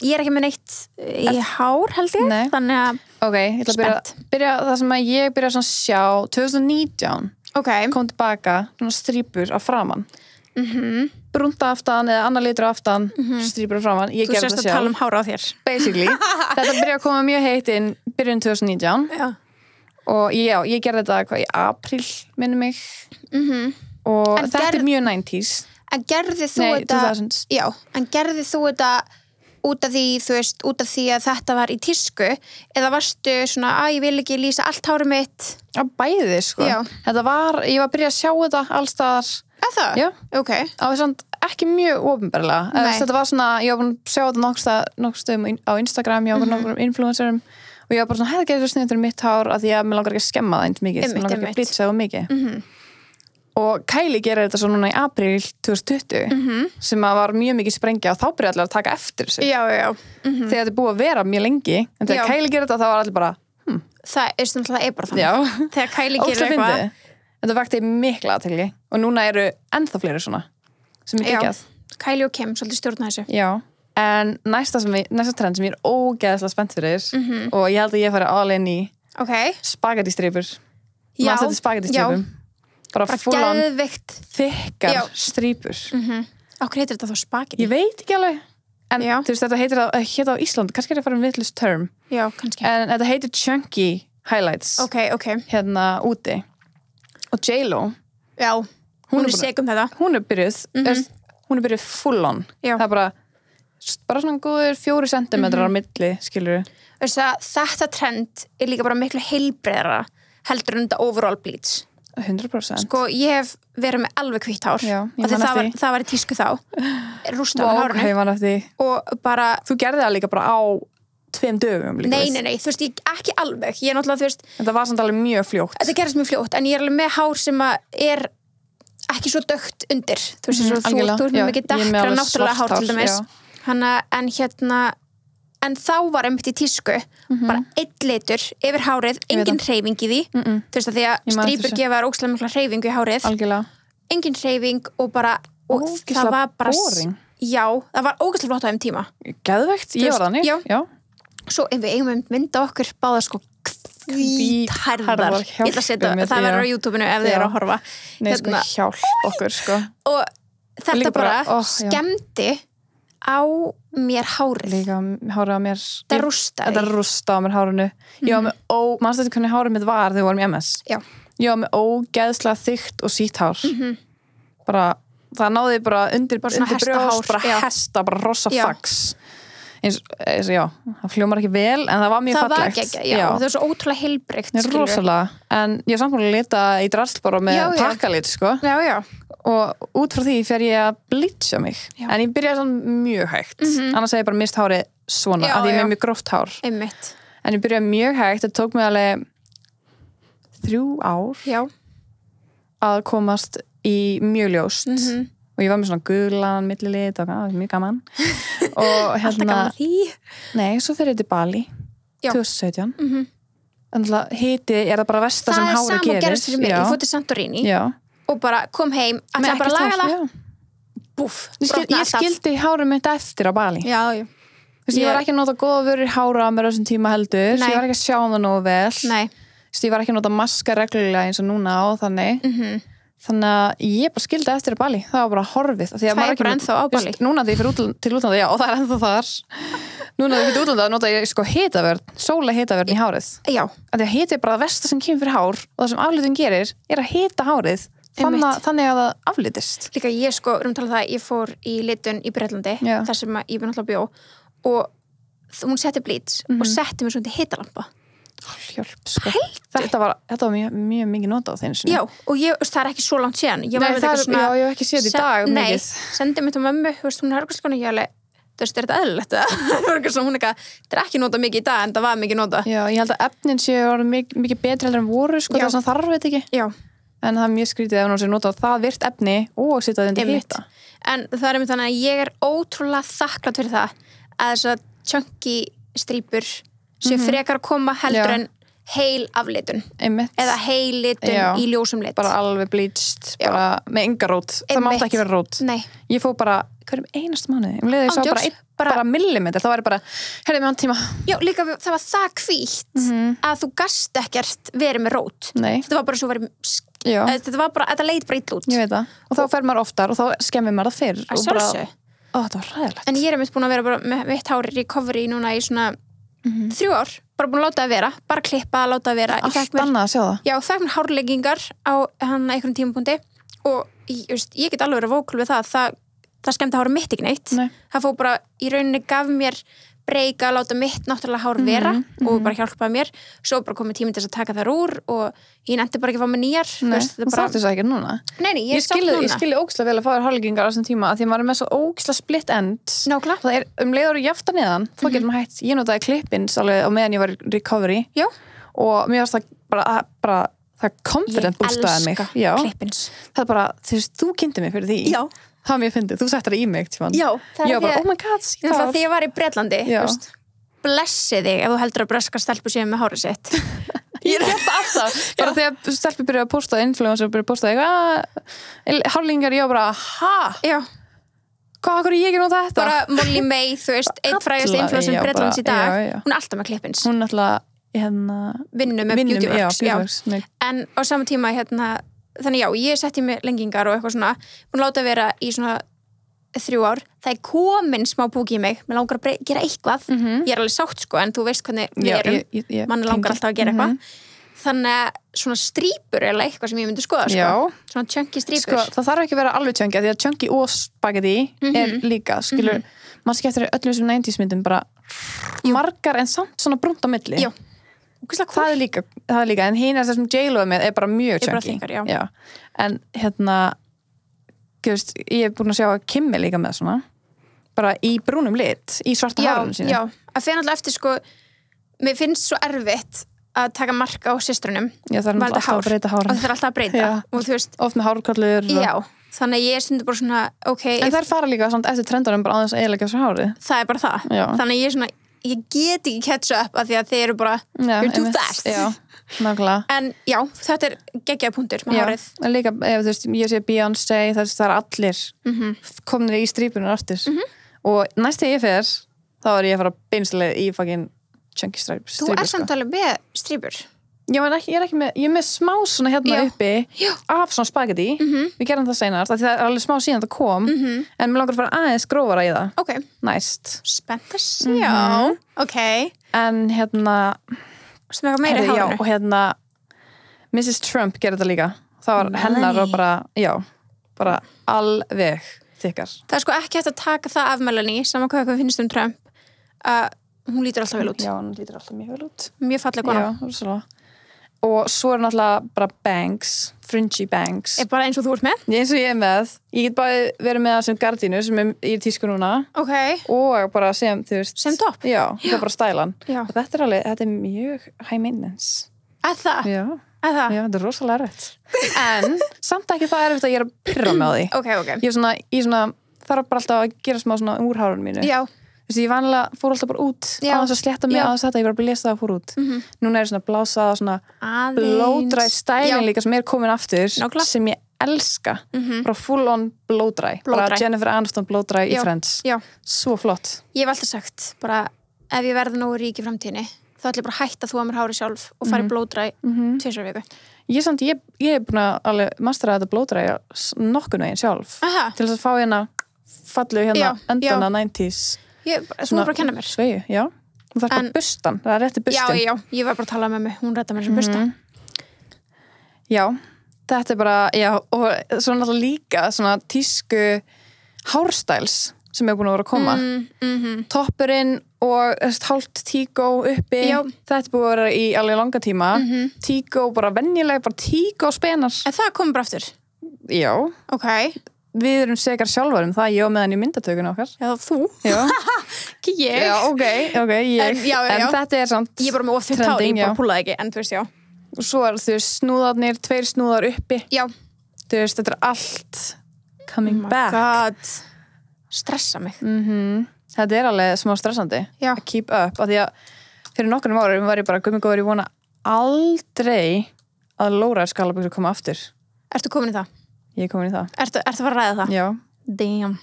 ég er ekki með neitt í hár, held ég. Nei. Þannig að ok, ég ætla að byrja það sem að ég byrja að sjá 2019. Ok. Kom tilbaka, svona strípur á framan. Brúnta aftan eða annar litur aftan, strípur á framan. Ég gerði það sjálf. Þú sérst að tala um hára á þér. Basically. Þetta byrja að koma mjög heitt inn byrjun 2019. Já. Og ég gerði þetta í apríl, minnum mig. Og þetta er mjög 90s. En gerði þú þetta 2000s. Já, en gerði þú þetta út af því, þú veist, út af því að þetta var í tísku, eða varstu svona, ég vil ekki lýsa allt hárið mitt? Já, bæði, sko. Já. Þetta var, ég var að byrja að sjá þetta allstaðar. Eða? Já. Ok. Á þess að ekki mjög opinberlega. Þetta var svona, ég var búin að sjá þetta nokkuð stöðum á Instagram, ég var nokkuð influencerum og ég var bara svona, það getur sniðið fyrir mitt hár að því að mér langar ekki að skemma það eins mikið, mér langar ekki að blitsa það mikið og Kylie gerir þetta svo núna í apríl 2020 sem að var mjög mikið sprengja og þá byrja allir að taka eftir þessu þegar þetta er búið að vera mjög lengi en þegar Kylie gerir þetta þá var allir bara það er bara þannig þegar Kylie gerir eitthvað þetta vakti mikla athygli og núna eru ennþá fleiri svona sem er geggjað Kylie og Kim, svolítið stjórna þessu en næsta trend sem ég er ógeðslega spennt fyrir og ég held að ég fari all in í spagetti strípur maður setur spagetti strípum bara full on þykkar strípur Okkur heitir þetta þá spagetti? Ég veit ekki alveg en þú veist þetta heitir á Ísland kannski er það að fara vitlaust term kannski en þetta heitir chunky highlights hérna úti og J.Lo hún er segum þetta hún er byrjuð full on það er bara svona góður 4 cm á milli skilur þetta trend er líka bara miklu heilbreiðara heldur en þetta overall bleach 100% Sko, ég hef verið með alveg hvítt hár það var í tísku þá rústa á hárinu og bara þú gerði það líka bara á 2 dögum líka nei, þú veist, ekki alveg ég er náttúrulega, þú veist þetta var samt alveg mjög fljótt þetta gerist mjög fljótt, en ég er alveg með hár sem er ekki svo dökkt undir þú veist, þú ert með mikið dekkra náttúrulega hár til dæmis en þá var einmitt í tísku bara 1 litur yfir hárið engin hreyfing í því þú veist að því að strípur gefa þér ógeðslega mikla hreyfingu í hárið engin hreyfing og það var bara boring. Það var ógeðslega flott á þeim tíma geðveikt, ég var þannig svo við eigum mynda okkur báða sko hvíthærðar ég ætla að setja, það verður á YouTube-inu ef þið eru að horfa sko hjálp okkur sko og þetta bara skemmdi á mér hárið líka hárið á mér þetta rústa á mér hárinu ég var með mannstu þetta hvernig hárið mitt var þegar við vorum í MS ég var með ógeðslega þykkt og sítt hár bara, það náði bara undir brjóst bara hesta, bara rosa fax eins það hljómar ekki vel en það var mjög fallegt það var svo ótrúlega heilbrigt rosalega, en ég er samt búin að lita í drasl bara með pakkalit sko og út frá því fer ég að blitsa mig en ég byrjaði svona mjög hægt annars hef ég bara mist hárið svona að ég er með mjög gróft hár en ég byrjaði mjög hægt, það tók mig alveg 3 ár að komast í mjög ljóst og ég var með svona gulan millilit og mjög gaman og alltaf gaman að því nei, svo fer ég til Bali 2017 en hiti er það bara versta sem hárið gerir það er sama og gerist fyrir mig, ég fór til Santorini og bara kom heim að það bara laga það búf, ég skildi hárið mitt eftir á Bali ég var ekki að nota góða vörur hára á mér á þessum tíma heldur ég var ekki að sjá það nógu vel ég var ekki að nota maska reglulega eins og núna á þannig að ég bara skildi eftir á Bali það var bara horfið það er bara ennþá á Bali núna þegar ég fyrir til útlanda og það er ennþá þar núna þegar ég fyrir til útlanda nota ég sko hitavörn sóla hitavörn í hárið að því að hiti er bara það versta sem kemur fyrir hár og það sem aflitun gerir er að hita hárið þannig að það aflitist líka ég sko, ég fór í litun í Bretlandi þar sem ég var náttúrulega bjó og hún setti bleach og setti mér svona hitalampa hjálp sko þetta var mjög mikið notað á þeim sinni og það er ekki svo langt síðan ég hef ekki séð í dag mikið sendi mér til mömmu, hún er eitthvað ég alveg þú veist, er þetta eðlilegt þetta er ekki notað mikið í dag en það var mikið notað ég held að efnin séu mikið betri heldur en voru sko það sem þarf veit ekki en það er mjög skrítið ef hún sé notað það virt efni og setja það undir hita en það er þannig að ég er ótrúlega þakklátt fyrir það að þessar chunky strípur sem frekar að koma heldur en heil aflitun eða heil litun í ljósum lit bara alveg bleached, bara með enga rót það mátti ekki vera rót ég fór bara hverjum einast mánuði ég sá bara millimeter, það var bara herrið með hann tíma líka það var það hvítt að þú gast ekkert verið með rót þetta var bara svo þetta leit bara illa út ég veit það, og þá fer maður oftar og þá skemmir maður það fyrr og bara, það var ræðilegt en ég er búin að vera bara með mitt hár recovery núna í svona 3 ár, bara búin að láta það vera bara klippa að láta það vera allt annað að sjá það fekk mér hárleggingar á einhverjum tímapunkti og ég get alveg verið vókul við það skemmti hárið mitt ekki neitt það fór bara, í rauninni gaf mér breyka, láta mitt náttúrulega hár vera og bara hjálpaði mér svo bara komið tími til þess að taka þær úr og ég nefndi bara ekki að fá mig nýjar þú þarft þess að ekki núna Nei, ég skilji ógeðslega vel að fá þér hárlengingar á þessum tíma að því maður er með svo ógeðslega split ends Nákvæmlega. það leiður jafta neðan þá getur maður hægt, ég notaði klippins alveg á meðan ég var í recovery Já. og mér varst það bara það confident bústaði mig ég elska klippins það er bara, þú kynnti mig fyrir því Já. það var mér fyndið, þú settir það í mig Já, það er bara, oh my god þegar ég var í Bretlandi blessi þig ef þú heldur að breska stelpu séu með hárið sitt ég held alltaf bara þegar stelpu byrjaði að posta influencer byrjaði að posta eitthvað hárlingar, ég var bara, ha? Hvað, hvað er ég ekki nú þetta? Bara Molly May, þú veist, einn frægast influencer Bretlands í dag, hún er alltaf með klippins hún er alltaf vinnu með Beautyworks en á sama tíma þannig ég setti mig lengingar og eitthvað svona búin að láta vera í svona 3 ár, það er komin smá búki í mig, mér langar að gera eitthvað ég er alveg sátt sko, en þú veist hvernig við erum mann langar alltaf að gera eitthvað þannig að svona strípur er eitthvað sem ég myndi skoða sko. Svona chunky strípur sko, það þarf ekki að vera alveg chunky því að chunky og spaghetti er líka skilur, maður skemmtir öllum þessum 90s myndum bara margar en samt svona brúnt á milli Já. það er líka, en hinn er þessum J-Lo með er bara mjög chunky en ég er búin að sjá að Kim er líka með svona bara í brúnum lit í svarta hárunum sínu Já, að fyrir alltaf eftir sko mér finnst svo erfitt að taka marka á systrunum það er alltaf að breyta hárun og það er alltaf að breyta og þú veist oft með hárkollur þannig að ég stundur bara svona en þær fara líka samt eftir trendunum bara aðeins að eiginlega þessu hárið það er bara það þannig að ég get ekki catch up af því að þeir eru bara you're too fast en já, þetta er geggjaði punktur með hárið en líka, ef þú veist, ég sé Beyoncé það er allir komnir í strípunum aftur og næst þegar ég fer þá er ég að fara beinslega í fucking chunky strípur þú er samt alveg með strípur ég er ekki með, ég er með smá svona hérna uppi af svona spagetti við gerum það seinast, það er alveg smá síðan það kom en mér langar að fara aðeins grófara í það næst spennt að sjá en sem eitthvað meira í hárinu og Mrs. Trump gerir þetta líka það var hennar og bara alveg þykkar það er sko ekki hægt að taka það af Melanie saman hvað finnst Trump að hún lítur alltaf vel út hún lítur alltaf mjög vel út mjög falleg kona og svo er náttúrulega bara bangs fringy bangs er bara eins og þú ert með? eins og ég er með, ég get bara verið með það sem gardínu sem er í tísku núna og bara sem, þú veist sem topp? það er bara stælan og þetta er mjög high maintenance það? Já, þetta er rosalega erfitt en samt ekki það erfitt að ég er að pyrra með því ég þarf bara alltaf að gera smá svona úr hárunum mínu þú veist, ég vanlega fór alltaf bara út á þess að slétta mig á þess að ég var bara að lesa það og fór út núna er svona blásað og svona blow-dry styling líka sem er komin aftur sem ég elska bara full on blow-dry bara Jennifer Aniston blow-dry í Friends svo flott ég hef alltaf sagt, bara ef ég verði nógu rík í framtíðinni þá ætla ég bara að hætta að þúa mér hári sjálf og fara í blow-dry 2 viku ég er búin að alveg mastera þetta blow-dry nokkun veginn sjálf til þess að fá hérna fallu endana 90s þú var bara að kenna mér Sveigu, þú þarf bara bustan það er rétti bustin ég var bara að tala með mig, hún rétta mér sem busta þetta er bara og svo náttúrulega líka svona tísku hárstæls sem er búin að vera að koma toppurinn og hálft tígó uppi þetta er búin að vera í alveg langa tíma tígó, bara venjulega bara tígó spenar en það kom bara aftur? Við erum sekar sjálfar það ég og meðan í myndatökunum okkar þú? Ekki ég ég en þetta er samt ég er bara með of 5 ári, ég bara púlaði ekki en þú veist og svo er þú veist snúðarnir 2 snúðar uppi þú veist þetta er allt coming back stressa mig þetta er alveg smá stressandi að keep up af því að fyrir nokkurnum árum var ég bara gummigóður ég vona aldrei að low-rise gallabuxur koma aftur Ertu komin í það? Ég er komin í það. Ertu að fara að ræða það? Já. Damn.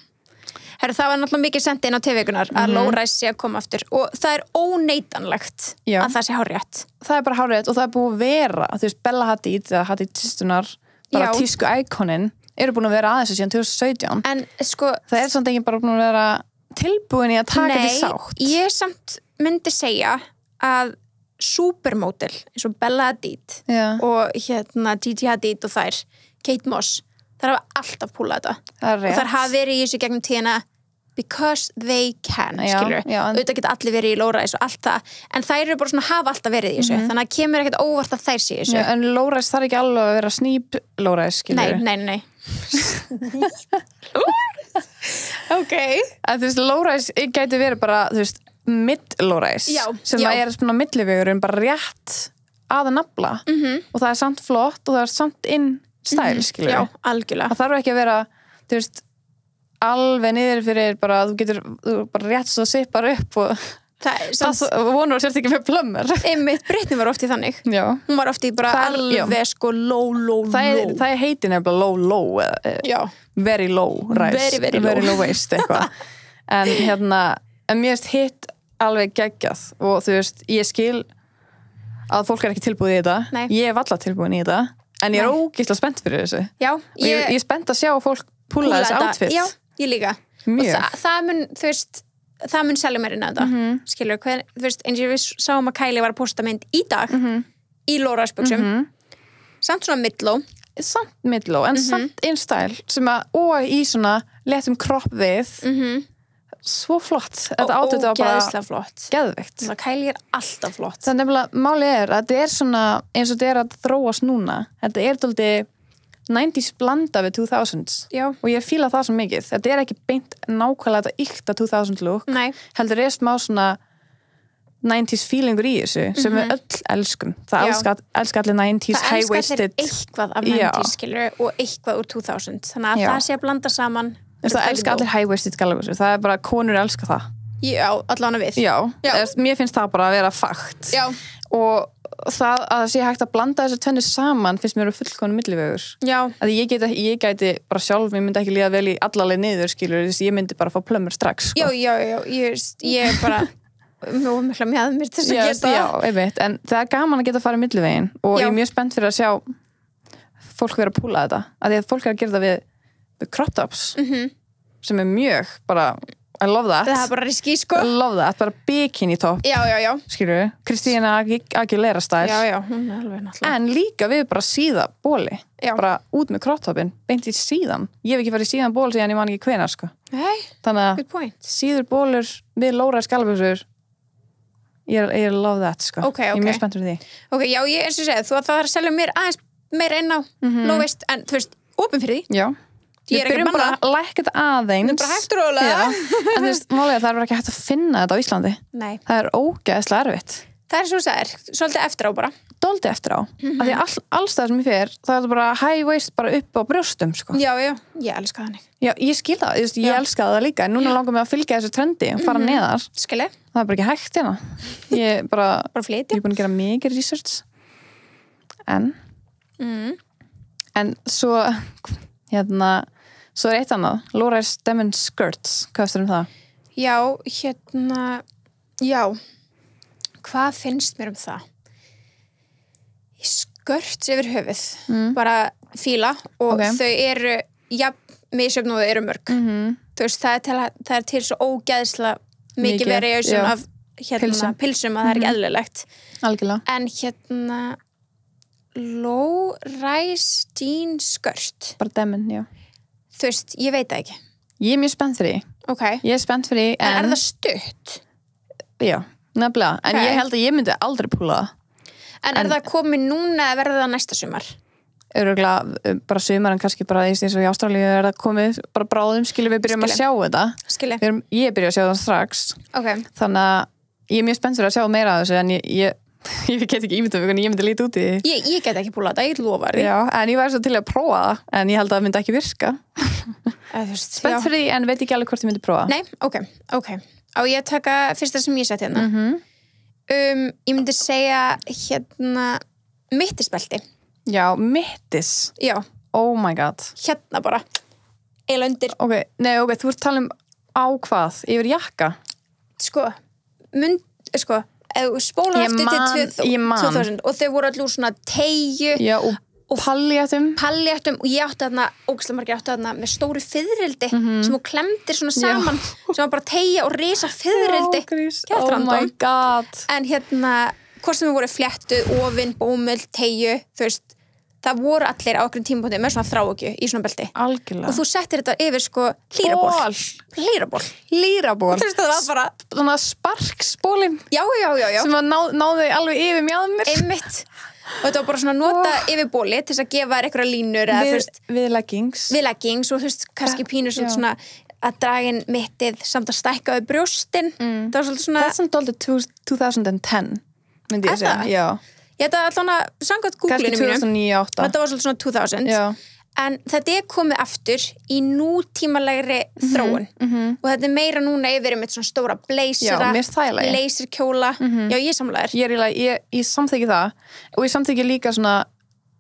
Herru, það var náttúrulega mikið sendið inn á TV-vikunar að low-rise sé að koma aftur og það er óneitanlegt að það sé hárrétt. Það er bara hárrétt og það er búið að vera, þú veist, Bella Hadid eða Hadid tístunar, bara tísku íkonin eru búin að vera aðeins síðan 2017. En sko, það er samt ekki bara búin að vera tilbúin í að taka því sátt. Nei, ég samt myndi segja að supermodel eins og Bella Hadid og Gigi Hadid og þær, Kate Moss, þær hafa alltaf púlað þetta og þær hafa verið í þessu gegnum tíðina because they can, Já, skilur já, en- auðvitað geta allir verið í low-rise og allt það en þær eru bara svona hafa alltaf verið í þessu þannig að kemur ekkert óvart að þær sé í þessu En low-rise þarf ekki alveg að vera snýp low-rise, skilur nei ok En þú veist, low-rise gæti verið bara, þú veist, mid-low-rise Já, sem já. að er svona millivegurinn bara rétt að nafla og það er samt flott og það er samt inn stæl, skilur já, algjörlega Það þarf ekki að vera, þú veist alveg niður fyrir bara þú getur bara rétt svo sippar upp og það vonur sérst ekki með plömmur einmitt, Brittany var oft í þannig Já hún var oft í bara alveg sko low Það er heitin nefnilega low já, very low rise Very low. waist eitthvað en mér finnst hitt alveg geggjað og þú veist, ég skil að fólk er ekki tilbúið í þetta Nei. ég er valla tilbúin í þetta en ég er ógeðslega spennt fyrir þessu já og ég er spennt að sjá fólk púla þessu outfit já, ég líka Mjög. og það mun, þú veist það mun selja mér inn að þetta skilur, þú veist, eins og við sáum að Kylie var að posta mynd í dag í low-rise-buxum samt svona mid-low samt mid-low en samt in style sem að, og í svona letum kropp við svo flott þetta outfit var bara ógeðslega flott geðveikt það Kylie er alltaf flott það er nefnilega, málið er að þetta er svona eins og þetta er að þróast núna þetta er dálítið 90s blanda við 2000s já, og ég fíla það svo mikið þetta er ekki beint nákvæmlega þetta ykta 2000 look nei, heldur er smá svona 90s feelingur í þessu sem við öll elskum það Já. elska allir 90s það elskar high-waisted þér eitthvað af Já. 90s skilur og eitthvað úr 2000 þannig að Já. það sé að blanda saman það elska allir high-waisted galabusur það er bara konur elska það já, allan að við Já. Já. Mér finnst það bara að vera fakt já, og það að sé hægt að blanda þessu tvennu saman finnst mér að fullkonu millivegur já, að ég gæti bara sjálf mér myndi ekki líða vel í allaleg niður skilur þess að ég myndi bara fá plömmur strax sko. já, ég er bara mjög mikla með mér til þess að geta já, einmitt, en það er gaman að geta að fara í millivegin og Já. ég er mjög spennt fyrir að sjá fólk vera að púla þetta að því að fólk er að gera það við crop tops sem er mjög bara I love that það er bara riski sko I love that, bara bikini top já, skilur við, Kristína Aguilera stæl já, hún er alveg náttúrulega en líka við bara síða bóli Já. bara út með crop topin, beint í síðan ég hef ekki farið í síðan ból síðan ég man ekki hvenær sko. hey, þannig að good point síður bólur við lóraði skalabusur ég love that sko. Ok. ég er mjög spennt fyrir því ok, já, ég eins og segja, þú að það er að selja mér aðeins meira inn á low-waist en þú veist, opin fyrir því já Ég er Við ekki byrjum bara banna. að lækka þetta aðeins Það er bara hægt og rólega. Já. En þú veist, málega það er bara ekki hægt að finna þetta á Íslandi nei, það er ógeðslega erfitt það er svo sæðir, svolítið eftir á bara Dóldi eftir á af því að allstæðar sem ég fer það er bara high waist bara upp á brjóstum sko. já, ég elska þannig Já, ég skil það, ég Já. elska það líka en núna langar mig að fylgja þessu trendi og fara neðar skilji, það er bara ekki hægt hérna ég bara, bara ég flyti er búin að gera mikið research en svo svo er eitt annað Laura's Denim Skirts, hvað veist það? já, já hvað finnst mér um það skört yfir höfuð bara fíla og Ok. þau eru misjöfn og þau eru mörg þú veist, það er til svo ógeðslega mikið Mikið, variation já. af pilsum að það er ekki eðlilegt Algjörlega en low-rise jean skört bara demin, já þú veist, ég veit það ekki Ég er mjög spennt fyrir því ok, Ég er spennt fyrir því en er það stutt? Já, nefnilega En Ok. ég held að ég myndi aldrei púla það En er það komið núna eða verður það næsta sumar? Örugglega bara sumar en kannski bara eins og í Ástralíu er það komið bara bráðum skilur við byrjum að sjá þetta Skilji, Ég byrja að sjá það strax ok þannig að ég er mjög spennt fyrir að sjá meira af þessu en ég get ekki ímyndað hvernig ég myndi líta út í því Ég get ekki púlað þetta, ég lofa því Já, en ég væri svo til að prófa það en ég held að það myndi ekki virka Spennt fyrir því en veit ekki alveg hvort ég myndi prófa Nei, ok Á ég að taka fyrsta sem ég sett hérna Ég myndi segja mittisbelti Já, mittis Já, Oh my god hérna bara eila undir, Ok, þú ert að tala um á hvað? Yfir jakka? sko ef þú spólar Ég aftur til man. 2000 og þau voru allur svona teygju Já, og palléttum palléttum og ég átti þarna, ógeðslega margir átti þarna með stóru fiðrildi sem þú klemdir svona saman sem var bara teygja og risa fiðrildi Oh my god en hvort sem við voru fléttuð, ofinn, bómull, teygju þú veist, það voru allir á okkur tímapunkti með svona þráhyggju í svona belti algjörlega og þú settir þetta yfir sko lýraból þú veist það var bara svona sparksbólin já sem að náði alveg yfir mjöðmur einmitt og þetta var bara svona nota yfir bóli til þess að gefa þér einhverja línur við leggings og þú veist kannski pínur svona að dragin mittið samt að stækka við brjóstin það var svolítið svona that's svolítið 2010 myndi ég segja já ég þetta allan að samkvæmt Google-inu mínu kannski 2009-2008 þetta var svolítið svona 2000 já en þetta komið aftur í nútímalegri þróun og þetta meira núna yfir með svona stóra blazera, blazerkjóla já, ég samlaðir ég samþykki það og ég samþykki líka svona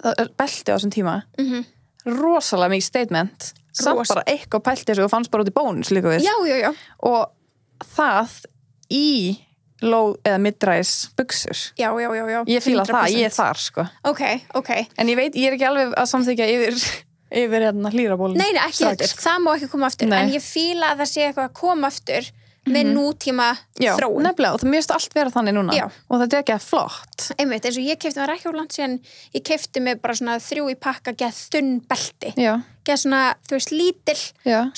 belti á þessum tíma rosalega mikið statement samt bara eitthvað pælti þessu og fannst bara út í bónus líka við já og það í low eða mid-rise buxur já ég fíla 100%. Það, ég þar sko ok en ég veit, ég ekki alveg að samþykja yfir hérna hlýrabólin nei, ekki heldur, það má ekki koma aftur en ég fíla að það sé eitthvað að koma aftur með nútíma þróun nefnilega, og það mjögst allt vera þannig núna og það ekki að flott einmitt, eins og ég keypti, það var ekki á langt síðan ég keypti mig bara svona 3 í pakka geð þunn belti geð svona, þú veist, lítil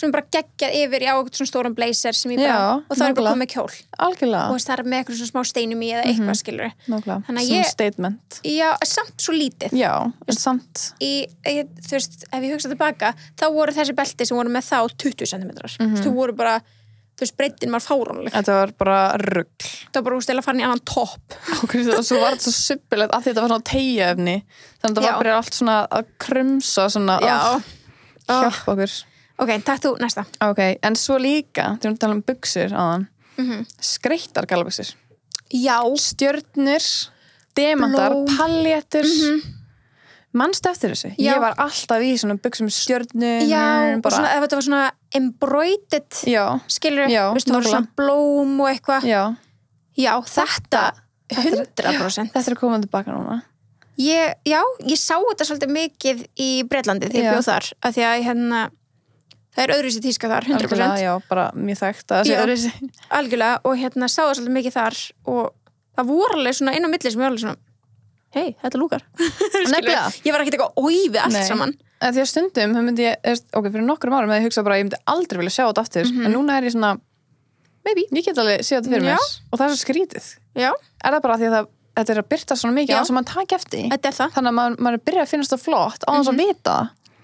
sem bara geggjað yfir á svona stóran blazer sem ég bara, og það er bara komið kjól algjörlega og það er með eitthvað svona smá steinum í eða eitthvað skilur þannig að statement já, samt svo lítið já, en samt þú veist, ef ég hugsa tilbaka þá voru þessi belti sem voru með þá 20 cm þú voru bara þú veist, breytin var fáránleg þetta var bara rugl það var bara úr stila að fara í annan topp og svo var þetta svo suppilegt að þetta var svona teygjaefni þannig að það var bara allt svona að krumsa svona hjálp okkur ok, takk þú næsta ok, en svo líka, þegar við tala buxur áðan skreittar gallabuxur já, stjörnur, demantar, paljettur manstu eftir þessu? Ég var alltaf í svona buxum stjörnum já, og svona, ef þetta var svona embroidered skilur, veistu, það var svona blóm og eitthvað já, þetta 100% þetta er komað tilbaka núna ég sá þetta svolítið mikið í Bretlandi þegar ég bjóð þar af því að hérna það er öðruvísi tíska þar, 100% algjörlega, já, bara mjög þekkt að það sé öðruvísi algjörlega, og hérna sá það svolítið mikið þar og það voru alveg svona inn á milli sem ég var alveg svona hei, þetta lúkar ég var ekkert eitthvað óífið allt saman því að stundum, myndi ég, ok, fyrir nokkrum árum ég hugsa bara, ég myndi aldrei vilja sjá þetta aftur en núna er ég svona, maybe, ég get alveg séð þetta fyrir mér og það er svo skrítið er það bara því að þetta er að byrta svona mikið á þess að mann taka eftir þannig að maður er byrjað að finnast það flott á þess að vita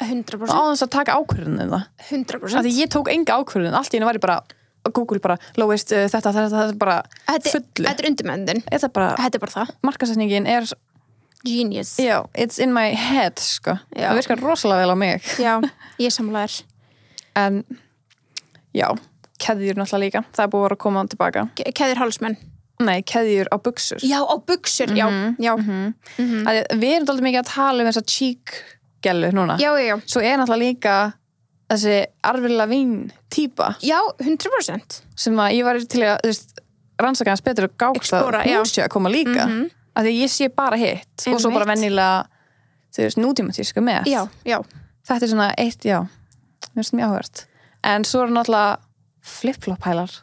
100% á þess að taka ákvörðunum það 100% af því ég tók enga ákvörðun, allt í henni var ég bara Google bara, lowest, þetta er bara fullu þetta er undirmöndin, þetta er bara það markasetningin er genius já, it's in my head sko það virkar rosalega vel á mig já, ég samlaðir en já, keðjur náttúrulega líka það er búið að koma tilbaka keðjur hálsmenn nei, keðjur á buxur já, á buxur, já við erum dálítið mikið að tala um þessa cheek gellu núna já svo er náttúrulega líka þessi Avril Lavigne típa já, 100% sem að ég var til að rannsaka hans betur og gátt að hún sé að koma líka af því ég sé bara hitt og svo bara venjulega nútíma tísku með já þetta er svona eitt, já mér finnst mjög áhugavert en svo eru náttúrulega flip-flop hælar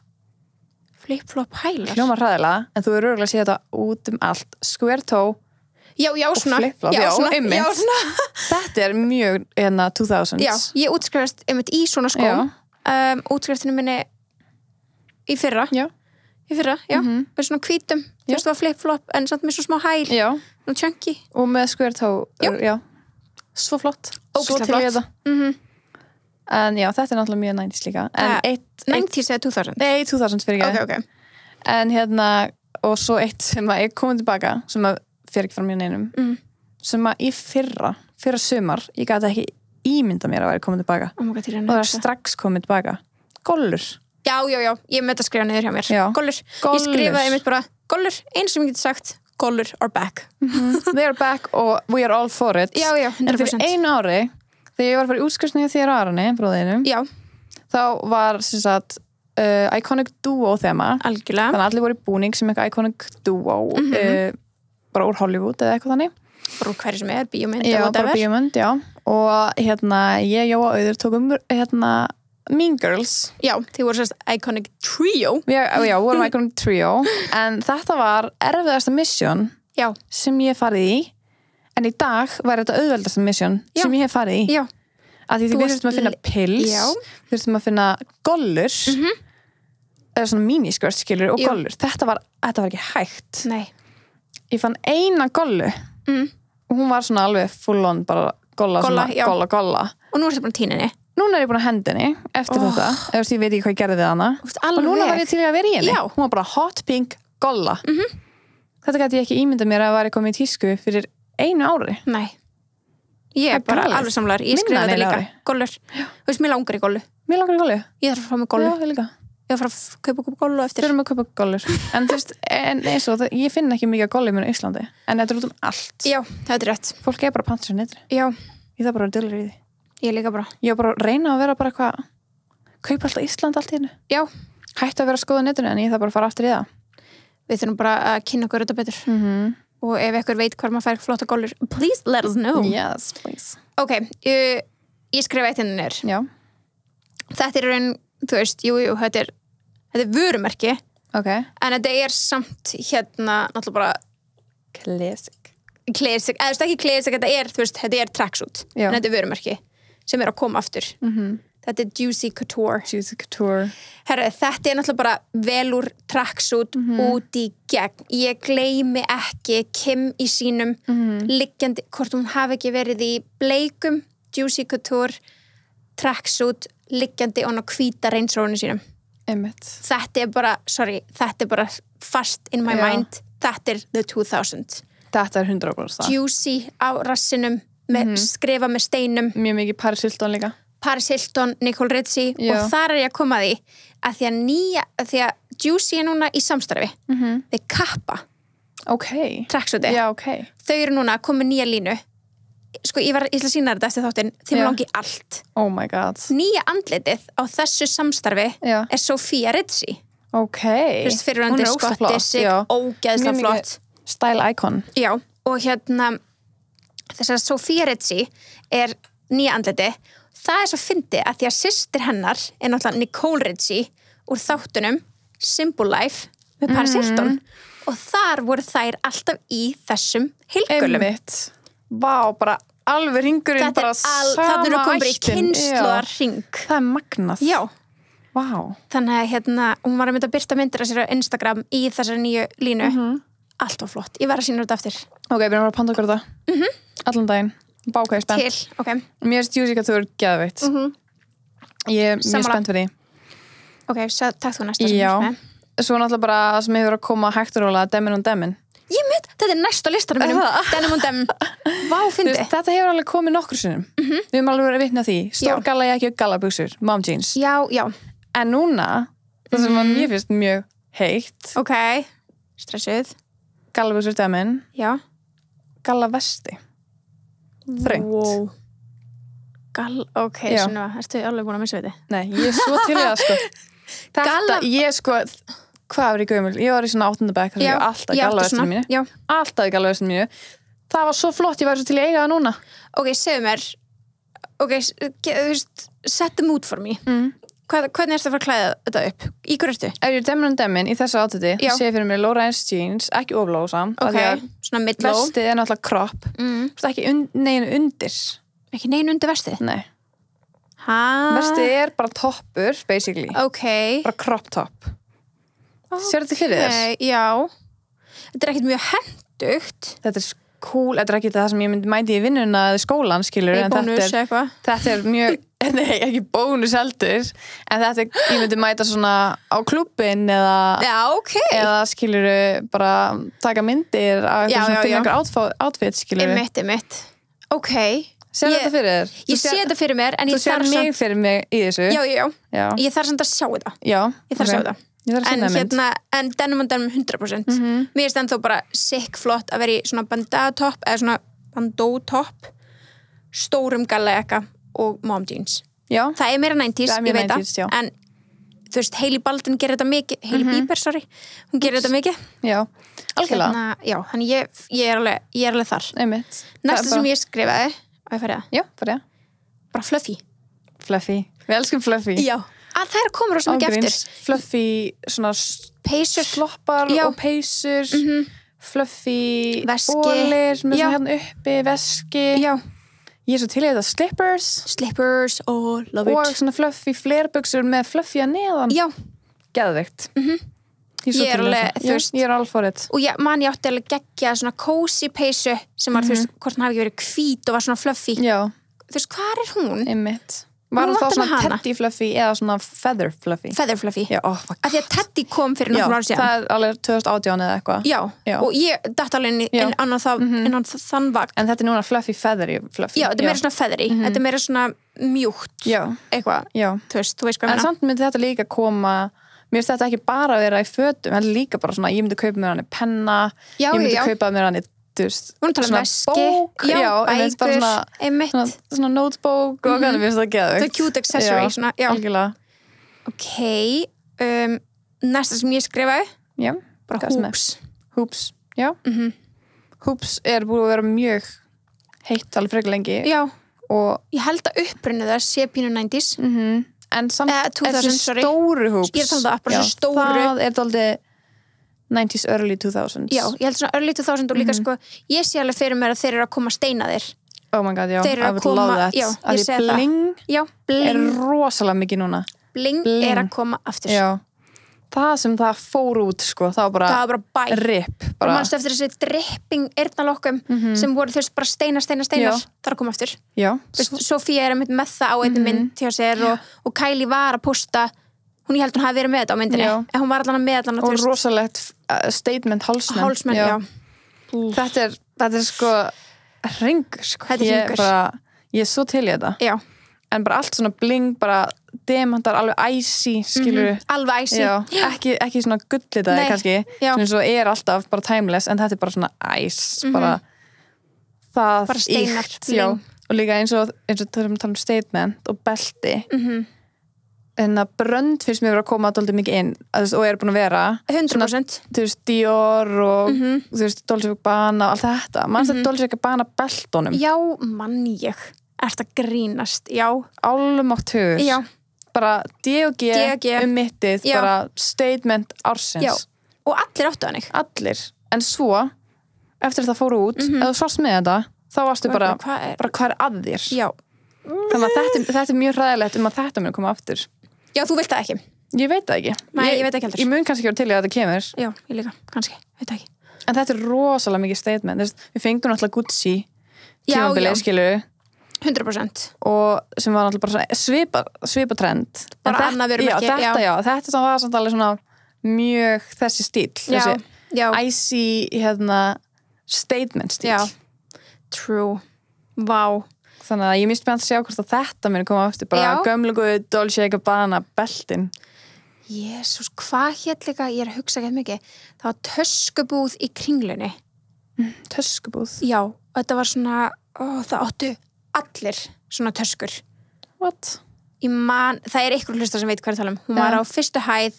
hljómar hræðilega en þú eru örugglega að sé þetta út allt square toe já, svona flip-flop, já, svona þetta er mjög 2000s já, ég útskrifast einmitt í svona skóm útskriftinu minni í fyrra með svona hvítum þú veist það var flip-flop en samt með svo smá hæl svona chunky og með square toe svo flott svo til ég þetta en já, þetta er náttúrulega mjög 90s líka 90s eða 2000? Nei, 2000 fyrir ekki okay. en hérna, og svo eitt sem að ég komið tilbaka sem að fyrir ekki frá mjög neinum sem að í fyrra sumar ég gæti ekki ímynda mér að vera komið tilbaka og það er strax komið tilbaka gollur já, ég með þetta skrifa niður hjá mér gollur, ég skrifaði einmitt bara gollur, eins sem ég geti sagt gollur are back they are back og we are all for it já, 100% en fyrir einu ári þegar ég var að fara í útskriftinu þér á Arani, bróðinum þá var sem sagt Iconic Duo þema algjörlega þannig að allir voru í búning sem eitthvað Iconic Duo bara úr Hollywood eða eitthvað þannig bara úr hverju sem er, bíómynd bara bíómynd, og hérna ég og Auður tókum Mean Girls þið voru sérst Iconic Trio vorum Iconic Trio en þetta var erfiðasta mission sem ég farið í En í dag var þetta auðveldasta mission sem ég hef farið í. Já. Að því við þurftum að finna pils, við þurftum að finna gollur, eða svona miniskvört skilur og gollur. Þetta var ekki hægt. Nei. Ég fann eina gollu og hún var svona alveg full on bara golla. Og nú er þetta bara tíninni. Núna er ég búin að hendinni eftir þetta. Ég veit ekki hvað ég gerði við hana. Og núna var ég til að vera í henni. Hún var bara hot pink golla. Þetta gæti ég ekki ímyndað mér að var ég komið í tísku fyrir 1 ári. Nei. Ég er bara alveg samlar. Ég skrifa þetta líka. Gollur. Þú veist, mér langar í gollu. Mér langar í gollu? Ég þarf að fá mig gollu. Já, ég líka. Ég þarf að kaupa gollu eftir. Við erum að kaupa gollur. En þú veist, eins og ég finn ekki mikið gollu mér í Íslandi. En þetta er út allt. Já, þetta er rétt. Fólk er bara að panta sér netri. Já. Ég þarf bara að duglega í því. Ég líka bara. Ég var bara að reyna að vera bara eitthvað kaupa alltaf Ísland allt í hennu. Já. Hættu að vera að skoða netinu en ég þarf bara að fara aftur í það. Við þurfum bara að kynna okkur þetta betur. Og ef ykkur veit hvar maður fær flotta gollur, please let us know. Yes, please. Ok, ég skrifa eitt henni nýr. Já. Þetta er raun, þú veist, jú, þetta er vörumerki. Ok. En þetta er samt náttúrulega bara classic, eða ekki classic, þetta er tracksuit. En þetta er vörumerki sem er að koma aftur. Þetta er Juicy Couture. Herra, þetta er náttúrulega bara velúr tracksuit út í gegn. Ég gleymi ekki Kim í sínum liggjandi, hvort hún hafi ekki verið í bleikum Juicy Couture tracksuit liggjandi og hvíta reynsrónu sínum. Einmitt. Þetta er bara fast in my mind. Þetta er the 2000. Þetta er 100%. Juicy á rassinum, skrifa með steinum. Mjög mikið Paris Hilton líka. Paris Hilton, Nicole Richie og þar er ég að koma að því að því að Juicy er núna í samstarfi við Kappa tracksuiti. Já, ok. Þau eru núna að koma með nýja línu. Sko, ég ætla að sýna þetta eftir þáttinn. Þeim langi allt. Oh my god. Nýja andlitið á þessu samstarfi er Sophia Richie. Ok. Þú veist, fyrirvændi skotti sig, ógeðslega flott. Style icon. Já, og þess að Sophia Richie er nýja andlitið. Það er svo fyndið að því að systir hennar er náttúrulega Nicole Richie úr þáttunum Simple Life með Paris Hilton og þar voru þær alltaf í þessum heilgölum. Einmitt. Vá, bara alveg ringurinn bara sama ættin. Það eru komið í kynslóðar ring. Það er magnað. Já. Vá. Þannig að hún var að mynda að birta myndir af sér á Instagram í þessari nýju línu. Allt var flott. Ég verð að sýna þetta eftir. Ok, við erum að panta okkur þetta. Allan daginn. Bákvæði spennt. Til, ok. Mér er Juicy Couture geðveikt. Ég er mjög spennt fyrir því. Ok, takk þú næsta sem Já. Svo náttúrulega bara það sem hefur að koma hægt og rólega Denim on Denim. Ég veit, þetta er næst á listanum mínum. Denim on Denim. Vá, fyndi. Þetta hefur alveg komið nokkur sinnum. Við höfum alveg verið að vitna því. Stór galla ekki gallabuxur, mom jeans. Já. En núna, það sem var mér finnst mjög heitt. Ok, stressuð. Gallabuxur Denim. Já. Gallavesti. Þröngt. Wow. Ok, svona, ertu alveg búin að missa þetta? Nei, ég er svo til í það, sko. Þetta, hvað var ég gömul? Ég var í svona 8. bekk, það var alltaf í gallavestinu mínu. Já. Alltaf í gallavestinu mínu. Það var svo flott, ég var svo til í eiga það núna. Ok, segðu mér, þú veist, set the mood for me. Hvernig ertu að fara að klæða þetta upp? Í hverju ertu? Ef ég er Denim on Denim í þessu áttuti, sé ég fyrir mér Laura Inns jeans, ekki oflóðsam. Ok, svona mid-low. Vestið er náttúrulega kropp. Þú veist ekki neginu undir. Ekki neginu undir vestið? Nei. Hæ? Vestið er bara toppur, basically. Ok. Bara crop top. Sér þetta fyrir þér? Já. Þetta er ekkert mjög hentugt. Þetta er cool, þetta er ekki það sem ég myndi mæti í vinnuna eða skólan, skilur. Nei, bónus eitthvað. Þetta er mjög, nei, ekki bónus heldur, en þetta er, ég myndi mæta svona á klubbin eða skilur bara taka myndir af eitthvað sem finna einhver outfit, skilur. Einmitt. Ok. Sér þetta fyrir þér? Ég sé þetta fyrir mér, en ég þarf samt... Þú sér mig fyrir mig í þessu? Já. Ég þarf samt að sjá þetta. Já. Ég þarf að sjá þetta. En Denim on Denim 100%. Mér finnst ennþá bara sick flott að vera í svona bandatopp eða svona bandótopp, stórum gallajakka og mom jeans. Já. Það er meira 90s, ég veit það. En þú veist, Hailey Baldwin gerir þetta mikið. Hailey Bieber, sorry. Hún gerir þetta mikið. Já, algjörlega. Já, þannig ég er alveg þar. Einmitt. Næsta sem ég skrifaði, og ég farið það. Já, farið það. Bara fluffy. Fluffy. Við elskum fluffy. Já. Að það komur rosa mikið eftir. Fluffy, svona peysur, sloppar og peysur, fluffy Veski. bólir með Já. svona hérna uppi, veski. Já. Ég svo til í þetta Slippers, love og it. svona fluffy flerbuxur með fluffy að neðan. Já. Geðveikt. Ég er alveg, þú veist. Ég er alveg for it. Og ég átti alveg geggja svona cozy peysu sem var, þú veist, hvort hann hafi ekki verið hvít og var svona fluffy. Já, Þú veist, hvað er hún? einmitt. Var Nú það þá vantar mig svona hana. teddy fluffy eða svona feather fluffy? Feather fluffy. Já, fuck. Af því að Teddy kom fyrir Já, nokkur ár síðan. það er alveg 2018 eða eitthvað. Já. Og ég datt alveg inn á þann vagn. En þetta er núna fluffy feathery fluffy. Já, þetta er meira svona feathery. Þetta er meira svona mjúkt. Já, Eitthvað. já. Þú veist hvað En meina. samt myndi þetta líka koma, mér finnst þetta ekki bara að vera í fötum, þetta er líka bara svona, ég myndi kaupa mér hann í penna, Já, ég myndi já. kaupa mér hann í, þú veist, Hún tala um svona veski. bók, einmitt, bara bækur, einmitt. svona notebook og hvernig finnst það geðveikt. Það er cute accessory, Já, svona, já. algjörlega. Ok, næsta sem ég skrifaði, Já, bara hvað sem er? hoops. Hoops, já. Hoops er búið að vera mjög heitt alveg frekar lengi Já, og ég held að upprunni það sé pínu 90s. en samt 2000, þessi sorry. stóru hoops. Ég er að tala um það, bara Já, þessi stóru. Það er dálítið 90s, early 2000s. Já, ég held svona early 2000 og líka sko, ég sé alveg fyrir mér að þeir eru að koma steinaðir. Oh my god, já. Þeir eru I að would koma- love that. já, Af ég því segi það. bling Já, er bling, rosalega mikið núna. bling bling. er að koma aftur. Já. Það sem það fór út, sko, það var Það var bara bæ. rip. Og Bara, mannstu eftir þessi dripping eyrnalokkum sem voru þú veist bara steinar. Já. Það er að koma aftur. já. Veist, Sofía er með það á einni mynd hjá sér og Kylie var að posta, ég held hún hafi verið með þetta á myndinni, Já. en hún var allan með allan Og rosalegt statement hálsmenn. hálsmenn, já. Þetta er sko hringur, sko. Þetta er hringur. Ég er svo til í þetta. Já, En bara allt svona bling, bara demantar, alveg icy, skilur alveg æsi. Já, ekki svona gullitaði Nei, kannski, já. sem svo er alltaf bara timeless, en þetta er bara svona ice, bara það Bara steinar, ýkt, bling. já. Og líka eins og tala um statement og belti, en að brönd finnst mér vera að koma dálítið mikið inn, og er búin að vera 100%. þú veist, Dior og þú veist, Dolce & Gabbana og allt þetta, mannst þetta Dolce & Gabbana beltunum, Já, mann ég. Ert að grínast, já. álmátt hugur, Já, bara D&G D&G. mittið, Já. bara statement ársins. já. Og allir áttu hannig. Allir, en svo eftir það fóru út, ef þú sást með þetta þá varstu bara hvað er að þér? Já. Þannig að þetta er mjög hræðilegt að þetta mun koma aftur. Já, þú vilt það ekki. Ég veit það ekki. Nei, ég veit ekki heldur. Ég mun kannski vera til í að þetta kemur, Já, ég líka, kannski, veit það ekki. en þetta er rosalega mikið statement. Við fengum náttúrulega Gucci Já, tímabilið, já. skilur 100%. og sem var náttúrulega bara svipatrend. Bara En annað vörumerki, þetta sem var samt alveg svona mjög þessi stíl, þessi Já, icy statement stíl. já. True. Vá. Þannig að ég mist með að sjá hvort að þetta muni koma aftur, bara Já. gömlugu Dolce & Gabbana beltin. Jésús, hvað hétt líka, ég er að hugsa ekki mikið. Það var töskubúð í Kringlunni. Töskubúð. Já, og þetta var svona, það áttu allir svona töskur. What? Það er einhver hlusta sem veit hvað ég tala um. Hún var á fyrstu hæð,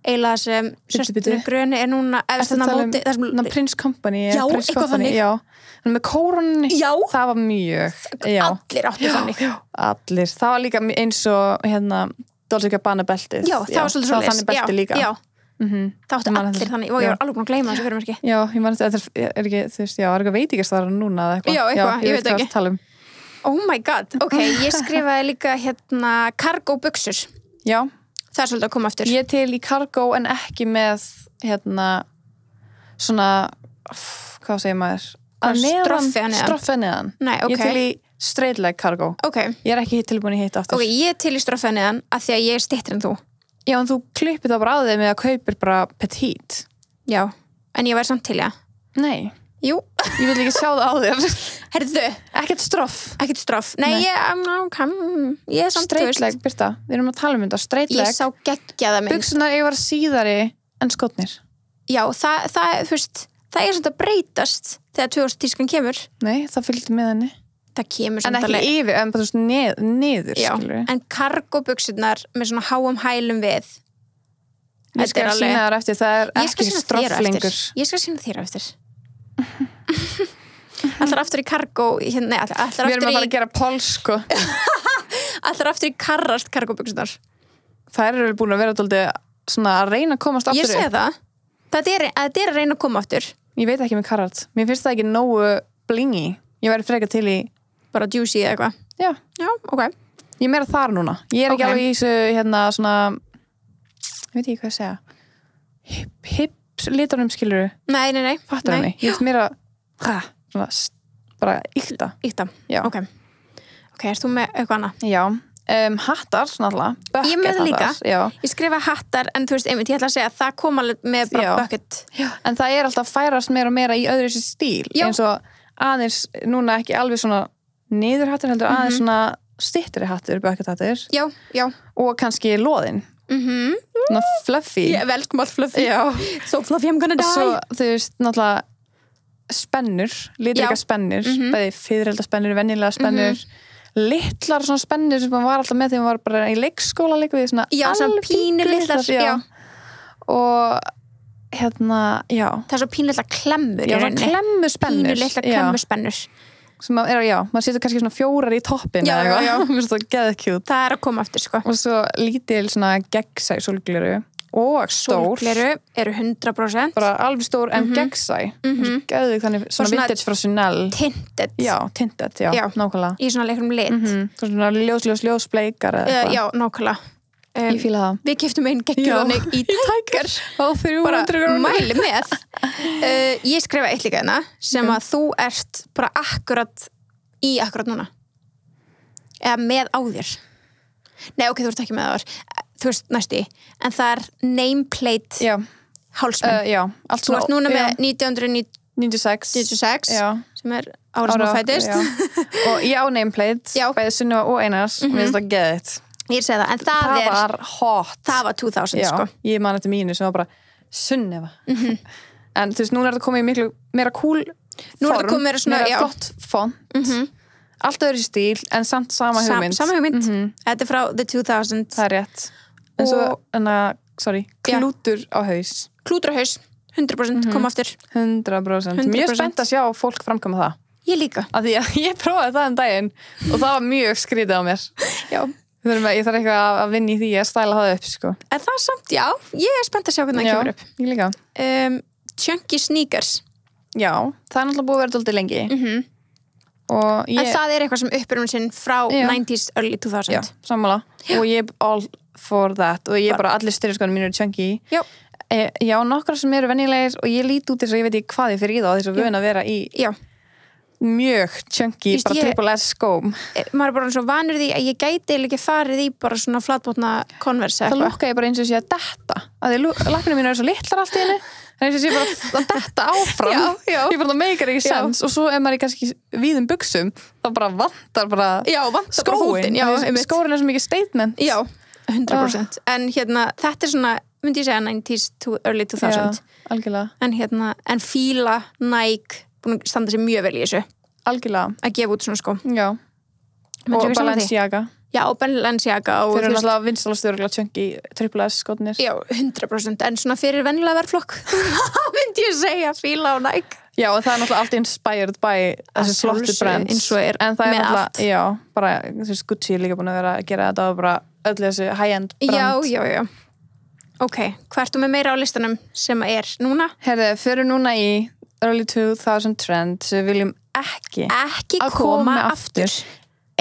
eiginlega sem Bíddu. gröni er núna, Ertu að tala um Prince Company? Já, Prince eitthvað Company, þannig. Já, með kórónunni. Já. Það var mjög, já. Allir áttu þannig. Allir. Það var líka eins og Dolce & Gabbana beltið. Já, það var svolítið Það var þannig beltið líka. Já, það áttu Man allir eftir- þannig. Og ég var alveg búin að gleyma þessu fyrirmerki. Já, ég man þetta er ekki, þú veist, já, er eitthvað veitingastæðar núna eða eitthvað. Já, eitthvað, ég veit hvað ekki. ertu að tala um. Oh my god, ok, ég skrifaði líka cargo buxur. Já, Það er svolítið að koma aftur. ég er til í cargo en ekki með svona hvað segir maður? Stroffið neðan. Nei, ok. Ég er til í straight leg cargo. Ok, Ég er ekki tilbúin í hitt aftur. ok, ég er til í strafenniðan af því að ég er styttri en þú. Já, en þú klippir það bara á þig með að kaupir bara petite. Já, en ég væri samt til, já. Nei, Jú, ég vil ekki sjá það á þér. herðu, Ekkert stroff. ekkert straf. Nei, Nei. ég er samt, Straight leg, Birta. Við erum að tala um þetta. Straight ég leg. sá geggjaða mynd. Buxurnar eiga að vera síðari en skotnir. Já, það, þú veist, það er samt að breytast þegar 2010 kemur. Nei, það fylgdi með henni. Það kemur En samt ekki yfir, en bara þú veist niður, Já, skilur við. en cargo-buxurnar með svona háum hælum við. Ég skal sína þér eftir, það er Ég skal ekki sýna þér strofflingur. eftir. Ég skal sína þér eftir. Allar aftur í cargo, nei, allar Við erum aftur að fara í, að gera poll, sko. allar aftur í karrast cargo-buxurnar. Það eru búin að vera dálítið svona að reyna að komast aftur Ég segi það. Þetta er að reyna að koma aftur. ég veit ekki með Carhartt. Mér finnst það ekki nógu blingy. Ég væri frekar til í bara juicy eða eitthvað. Já, ok. Ég er meira þar núna. Ég er ekki alveg í þessu svona ég veit ekki hvað að segja. Hips litunum skilurðu. Nei. Fattar mig. Ég finnst meira svona bara ykta. Já. Ok, ert þú með eitthvað annað? Já. Hattar, náttúrulega. Ég með það líka. Já. Ég skrifa hattar, en þú veist, einmitt, ég ætla að segja að það kom alveg með bara bucket. Já. En það er alltaf færast meira og meira í öðru stíl. Já. Eins og aðeins, núna ekki alveg svona niðurhattur heldur, aðeins svona styttri hattur, bucket hattur. Já. Og kannski loðinn. Svona fluffy. Velkmátt fluffy. Já. So fluffy I'm gonna die. Og svo, þú veist, náttúrulega spennur, lítrika spennur, bæði fiðrildaspennur, venjulega spennur, litlar svona spennur sem maður var alltaf með þegar maður var bara í leikskóla líka við svona svona pínu litlar, já. Og já. Það er svo pínu litlar klemmur í rauninni. Klemmuspennur. Pínu litlar klemmuspennur. Sem maður setur kannski svona 4 í toppin já. Mér finnst það geðkjút. Það er að koma aftur, sko. Og svo lítil svona gegnsæ sólgleru. Og stór. Sólgleru eru 100%. Bara alveg stór en gegnsæ. Geðvig þannig svona vintage frá Chanel. Tinted. Já, tinted, já, nákvæmlega. Í svona leikrum lit. Svona ljósbleikar eða eitthvað. Já, nákvæmlega. Ég fíla það. Við keyptum einn geggjuðanig í Tiger. Á 300 bara mæli með. Ég skrifa eitt líka hérna sem að þú ert bara akkurat núna. Eða með á þér. Nei, ok, þú ert ekki með á þér. Þú veist, næstu. En það er nameplate hálsmenn. Já, allt svona. Þú ert núna með 1996 sem er árið sem þú fæddist. Og ég á nameplate, bæði Sunniva og Einars. Mér finnst það geðið. Ég segi það, en það var hot. Það var 2000, já, sko. Ég man eftir mínu sem var bara Sunniva. En þú veist, núna er þetta komið í miklu meira cool form. Nú er þetta komið meira flott font. Allt öðru stíl, en samt sama hugmynd. Sama hugmynd. Þetta er frá the 2000. Það er rétt. En svo, klútur á haus. Klútur á haus, 100% koma aftur. 100%. Mjög spennt að sjá fólk framkvæma það. Ég líka. Af því að ég prófaði það daginn og það var mjög skrítið á mér. Já. Ég þarf eitthvað að vinna í því að stæla það upp, sko. En það samt, já. Ég er spennt að sjá hvernig það kemur upp. Ég líka. Chunky sneakers. Já, það er náttúrulega búið að vera dálítið lengi. En það er eitthvað sem uppbyrjum sinn frá 90s, early 2000. Já, sammála. Og ég er all for that. Og ég er bara allir styrjaskoðanum mínir chunky. Já. Já, nokkra sem eru venjulegir og ég lít út þess að ég veit ekki hvað ég fyrir í það þess að vöna að vera í mjög chunky, bara triple S skóm. Maður er bara svo vanur því að ég gæti ekki farið í bara svona flatbotna Converse eitthvað. Það lúkka ég bara eins og sé að detta. Að því lappinu mínu eru svo litlar allt í henni. Það er eins og sé bara að detta áfram. Ég bara meikar ekki sens. Og svo ef maður er kannski víðum buxum, þá bara vantar bara skóin. Skórin er svo mikið statement. Já, 100%. En þetta er svona, myndi ég segja 90s to early 2000. Já, algjörlega. En fíla, Nike, búin að standa sér mjög vel í þessu. Algjörlega. Að gefa út svona skó. Já. Og Balenciaga. Já, og Balenciaga. Þeir eru náttúrulega vinstalastöruglega chunky triple S skótnir. Já, 100%. En svona fyrir venjulega verðflokk. Myndi ég segja fíla og Nike. Já, og það er náttúrulega allt inspired by þessi flottu brands. Eins og er með allt. Já, bara þessi Gucci er líka búin að vera að gera þetta og bara öll þessi high-end brand. Já. Ok, hvað ertu með meira á listanum sem er núna? Herðu, fyrir núna í early 2000 trend sem við viljum ekki koma aftur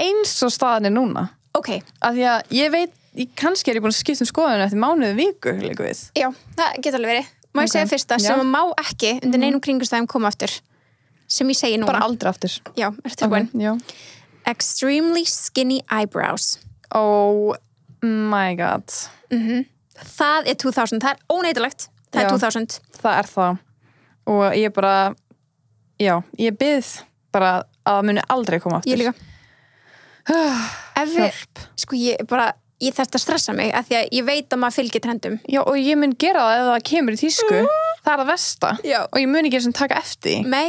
eins og staðan er núna. Ok. Af því að ég veit, kannski er ég búin að skipta skoðun eftir mánuði viku líka við. Já, það getur alveg verið. Má ég segja fyrsta sem má ekki undir neinum kringumstæðum koma aftur sem ég segi núna. Bara aldrei aftur. Já, ertu tilbúin? Já. Extremely skinny eyebrows. Oh my god. Það er 2000, það er óneitilegt. Það er 2000. Það er það. Og ég bara, ég bið bara að það muni aldrei koma aftur. Ég líka. Hjálp. Sko ég þarf að stressa mig af því að ég veit að maður fylgir trendum. Já, og ég mun gera það ef það kemur í tísku. Það er það versta. Já. Og ég mun ekki sem taka eftir því. Nei.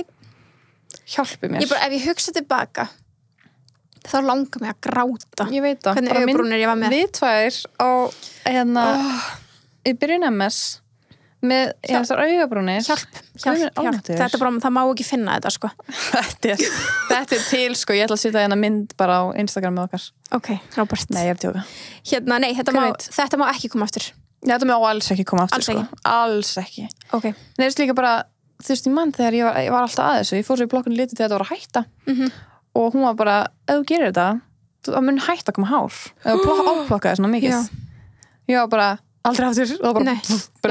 Hjálpi mér. Ef ég hugsa tilbaka þá langar mig að gráta. Ég veit það. Hvernig augabrúnir ég var með. Við tvær á í byrjun MS með þessar augabrúnir. Hjálp. Þetta bara, það má ekki finna þetta, sko. Þetta er til, sko. Ég ætla að setja hérna mynd bara á Instagram með okkar. Ok, Robert. Nei, ég er tjóka. Nei, þetta má ekki koma aftur. Þetta má alls ekki koma aftur, alls ekki. Alls ekki. Ok. Það er líka bara, þú veist, ég mann þegar ég var alltaf að þessu, ég fór svo í blokkinu litið þegar þetta var að hætta og hún var bara, ef þú gerir þetta þá mun hætta að koma hár ef þú áplokkaði svona mikið ég var bara, aldrei aftur og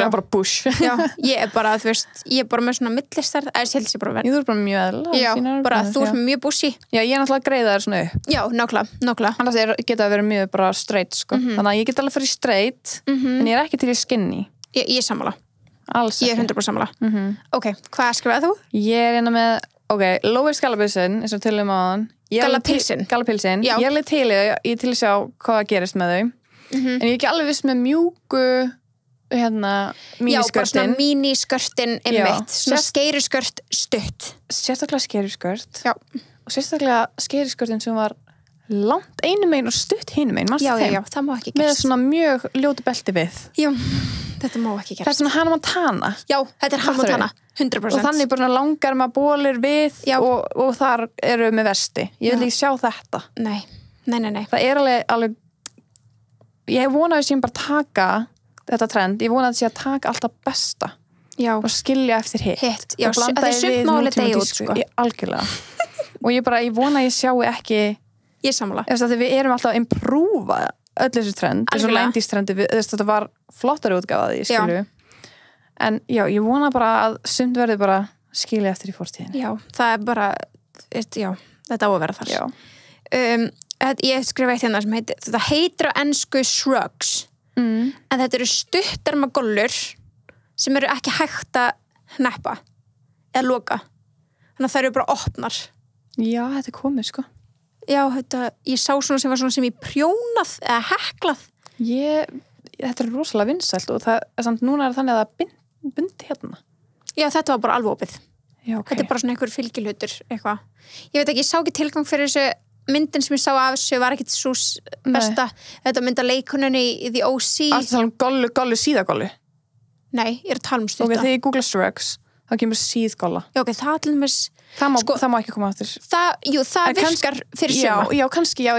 bara bush já, ég bara, þú veist, ég bara með svona millistarð, ég held sér bara verð þú er bara mjög eðla já, bara þú ert mjög bushy já, ég er náttúrulega greiðaður svona upp já, nákvæmlega annars geta að vera mjög bara straight sko. Þannig að ég get alveg fyrir straight en ég er ekki til í skinny ég er sammála alls ekki ég er 100% sammála ok, hvað skrifaði þú? ég er með, lower skallapilsin eins og til áðan Gallapilsin ég er alveg til að sjá hvað gerist með þau en ég er ekki alveg viss með mjúku míniskörtin já, bara svona míniskörtin einmitt, svona skeiruskört stutt sérstaklega skeiruskört já. og sérstaklega skeiruskörtin sem var langt einum megin og stutt hinum megin já, það má ekki gerst með svona mjög ljótu belti við já, þetta má ekki gerst það er svona Hannah Montana já, þetta er Hannah Montana 100% og þannig bara langar maður bólir við og þar eru með vesti ég vil ekki sjá þetta nei það er alveg ég vona að við séum bara taka þetta trend, ég vona að það sé að taka alltaf besta og skilja eftir hitt já, það er sumt máli degi út sko. algjörlega og ég vona að ég sjái ekki ég sammála þegar við erum alltaf að improva öll þessu trend þessu 90s trendi, þetta var flottari útgáfa því skilju en já, ég vona bara að sumt verði bara skilja eftir í fortíðinni já, það er bara já, þetta á að vera þar ég skrifa eitt hérna sem heitir þetta heitir á ensku shrugs en þetta eru stuttarmagollur sem eru ekki hægt að hneppa eða loka þannig að það eru bara opnar já, þetta er komið sko já, ég sá svona sem var svona sem ég prjónað eða heklað þetta er rosalega vinsælt og það er samt núna er þannig að það bundi hérna já, þetta var bara alveg opið já, okay. Þetta er bara svona einhver fylgilhutur eitthvað ég veit ekki, ég sá ekki tilgang fyrir þessu myndin sem ég sá af þessu var ekkit svo besta þetta mynda leikunni í The OC Alltaf tala gollu síðagollu nei, ég er að tala um stutta þegar ég googla Shrugs þá kemur síðgolla já, ok, það til dæmis það má ekki koma aftur það virkar fyrir suma já, kannski, já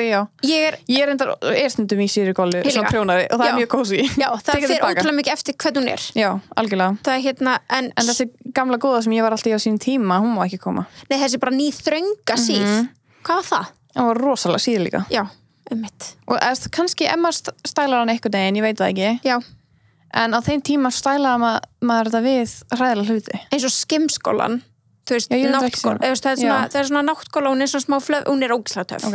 ég er endar stundum í síðagollu svona prjónari og það er mjög kósi já, það fyrir ótrúlega mikið eftir hvern hún er já, algjörlega það er en þessi gamla góða sem ég var alltaf í á sín tíma hún má ekki koma nei, þessi bara ný þrönga síð hvað var það? Það var rosalega síð líka já, mitt og kannski ef maður stælar hann einhvern veginn, ég veit það ekki já en á þeim tíma stælaði maður þetta við hræðilega hluti eins og skimskólan þú veist, náttskóla það er svona náttskóla, hún er svona smá hún er ógeðslega töff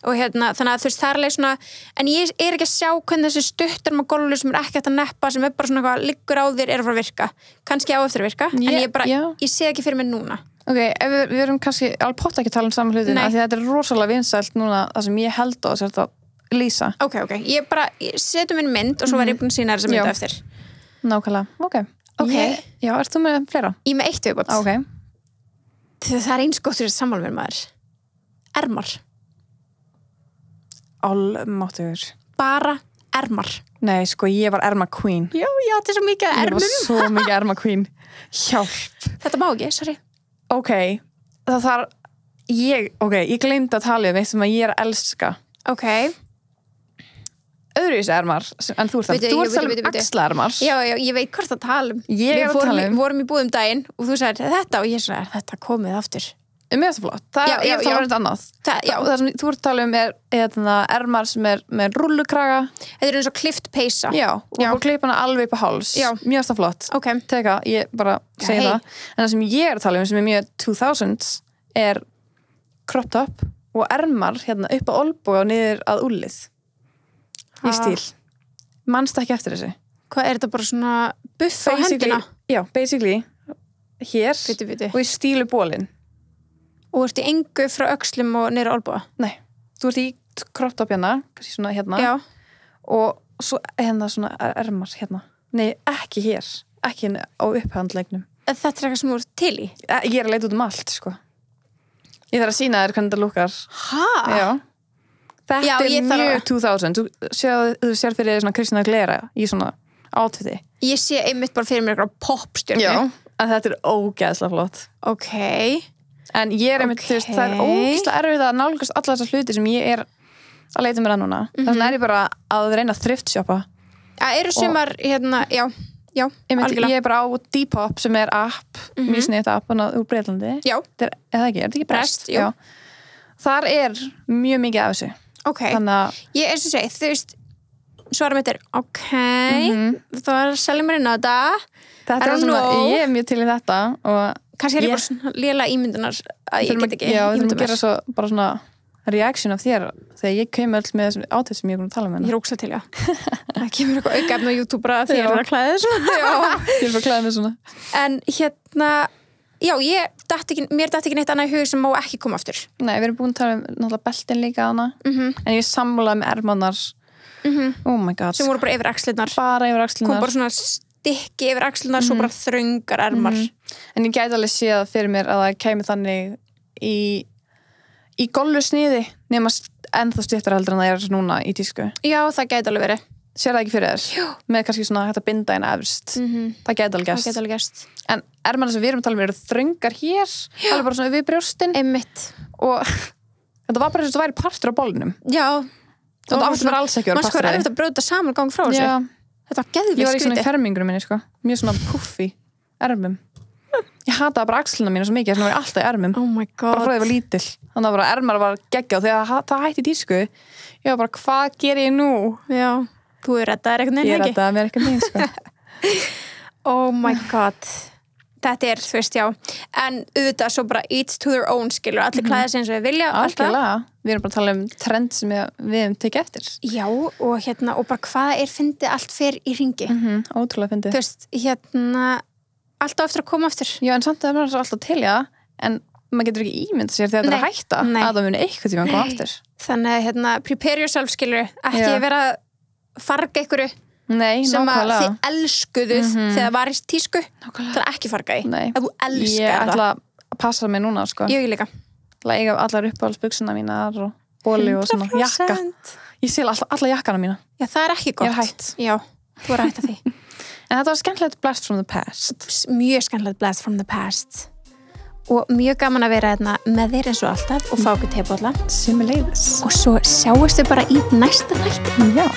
og þannig að þú veist, það er alveg svona en ég er ekki að sjá hvernig þessi stuttar með gollu sem er ekki hægt að neppa, sem er bara svona eitthvað liggur á þér er að fara að virka, kannski á eftir að virka en ég sé ekki fyrir mig núna ok, við erum kannski alveg pott ekki að tala um saman hlutin af því þetta er rosalega vinsælt núna það sem ég held á þess að lýsa ok, ég setum minn mynd og svo verð ég búin að sína þessa myndu eftir nákvæmlega, ok já, ert þú með fleira? Ég með eitt viðbót okay. Það er eins gott fyrir sammála með maður ermar almáttugur bara ermar nei, sko, ég var erma queen já, þetta er svo mikið að ermum ég var svo mikið erma queen hjálp þetta má ekki, sorry ok, það þarf ég gleymdi að tala um eitt sem að ég er að elska ok öðruvísi ermar en þú ert það axlaermar já, ég veit hvort að tala um við vorum í búðum daginn og þú sagði þetta og ég sagði þetta komið aftur mér er það flott, ég er það verið annað það sem þú ert að tala um er ermar sem er með rullukraga þetta er eins og klift peysa og klippa hana alveg upp á háls mér er það flott, teka, ég bara segi það en það sem ég er að tala um sem er mjög 2000s er crop top og ermar hérna upp á olnboga og niður að úlið í stíl manst ekki eftir þessu hvað er þetta bara svona buff á hendina? Já, basically hér Fytu. og í stílu bólin og ert í engu frá öxlum og niður á olnboga? Nei, þú ert í crop top hérna kannski svona hérna já. og svo hérna svona ermar hérna nei, ekki hér, ekki á upphandlegnum þetta er eitthvað sem þú ert til í? Ég er að leita út um allt, sko ég þarf að sýna þér hvernig þetta lukkar já þetta er mjög 2000 þú sér fyrir þér svona Kristina Aguilera í svona outfiti ég sé einmitt bara fyrir mér eitthvað popstjörnu já, en þetta er ógeðslega flott ok en ég er einmitt, þú veist, það er ógeðslega erfið að nálgast alla þessar hluti sem ég er að leita mér að núna þannig er ég bara að reyna að thrift shoppa eru sumar, hérna, já já, algjörlega. Ég bara á Depop sem app, mjög sniðt app úr Breitlandi. Já. Þetta ekki Brest? Já. Þar mjög mikið af þessu. Ok, Þannig ég eins og segi, þú veist, svarum mitt ok, það var að selja mér inn á þetta. þetta svona, ég mjög til í þetta og Kannski ég bara svona lélega ímyndunar að ég get ekki Já, við þurfum ímyndað að gera mér. svo bara svona reaction af þér þegar ég kemur öll með þessum átætt sem ég er búin að tala með Ég er ókslega til, já. Það kemur eitthvað aukaefni á YouTube bara því ég er að klæða þessu. Já, ég bara klæða mig svona. En hérna, já, mér datt ekki neitt annað í hug sem má ekki koma aftur. Nei, við erum búin að tala náttúrulega beltin líka hana, en ég sammálaði með ermannar, oh my god, Sem voru bara yfir axlirnar. bara yfir Kom axlirnar. bara svona stykki yfir axlirnar, svo bara þröngar ermar. En ég gæti alveg séð fyrir mér að það kæmi þannig í gollu sniði nema ennþá styttra heldur en það núna í tísku. Já, það gæti alveg verið. Sér það ekki fyrir þér? Já. Með kannski svona hægt að binda einn efst. Það gæti alveg Það gerst. gæti alveg gerst. En ermarnar sem við erum að tala um eru þröngar hér, alveg bara svona við brjóstin Einmitt. og þetta var bara eins og það væri partur á bollinum. Já. Og það átti bara alls ekki að vera Manstu hvað partur af erfitt að brjóta saman gang frá þessu? Já. Þetta var Ég geðvig var í svona í skrítið. fermingunum minni, sko. Mjög svona puffi ermum. Ég hataði bara axlina mína svo mikið, þess að það var alltaf í ermum. Oh my Bara frá god. því ég var lítil. Þannig að bara ermar var geggja og þegar það hætti í tísku, ég var bara, hvað ger ég nú? Já. Þú er rettaðir einhvern Ég veginn, ekki? reddaði mér ekkert neginn, sko. Oh my god. Þetta þú veist, já. En auðvitað svo bara each to their own, skilur. Allir klæða sig eins og við vilja. alltaf. Algjörlega. Við erum bara að tala um trend sem við hefum tekið eftir. Já, og hérna, og bara hvað fyndið allt fyrir í ringi. Ótrúlega fyndið. Þú veist, hérna, alltaf eftir að koma aftur. Já, en samt að það er alltaf til, já. En maður getur ekki ímynd sér þegar þetta er að hætta Nei. að það muni eitthvað tíma að koma aftur. Þannig að, hérna, prepare yourself, skilur. Ekki Já. vera að farga einhverju Nei, sem að nákvæmlega. þið elskuðuð þegar það var í tísku. Nákvæmlega. Það ekki farga í. Nei. Ef þú Ég elskar það. ætla að passa mig núna, sko. Ég líka. Að eiga allar uppáhaldsbuxuna mínar og bóli og svona 100%. jakka. Ég sé alla jakkana mína. Já, það ekki gott. Ég hætt. Já, þú hætt að því. En þetta var skemmtilegt blast from the past. Mjög skemmtilegt blast from the past. Og mjög gaman að vera hérna með þér eins og alltaf og fá okkur tebolla. Sömuleiðis. Og svo sjáumst við bara í næsta þætti. Já.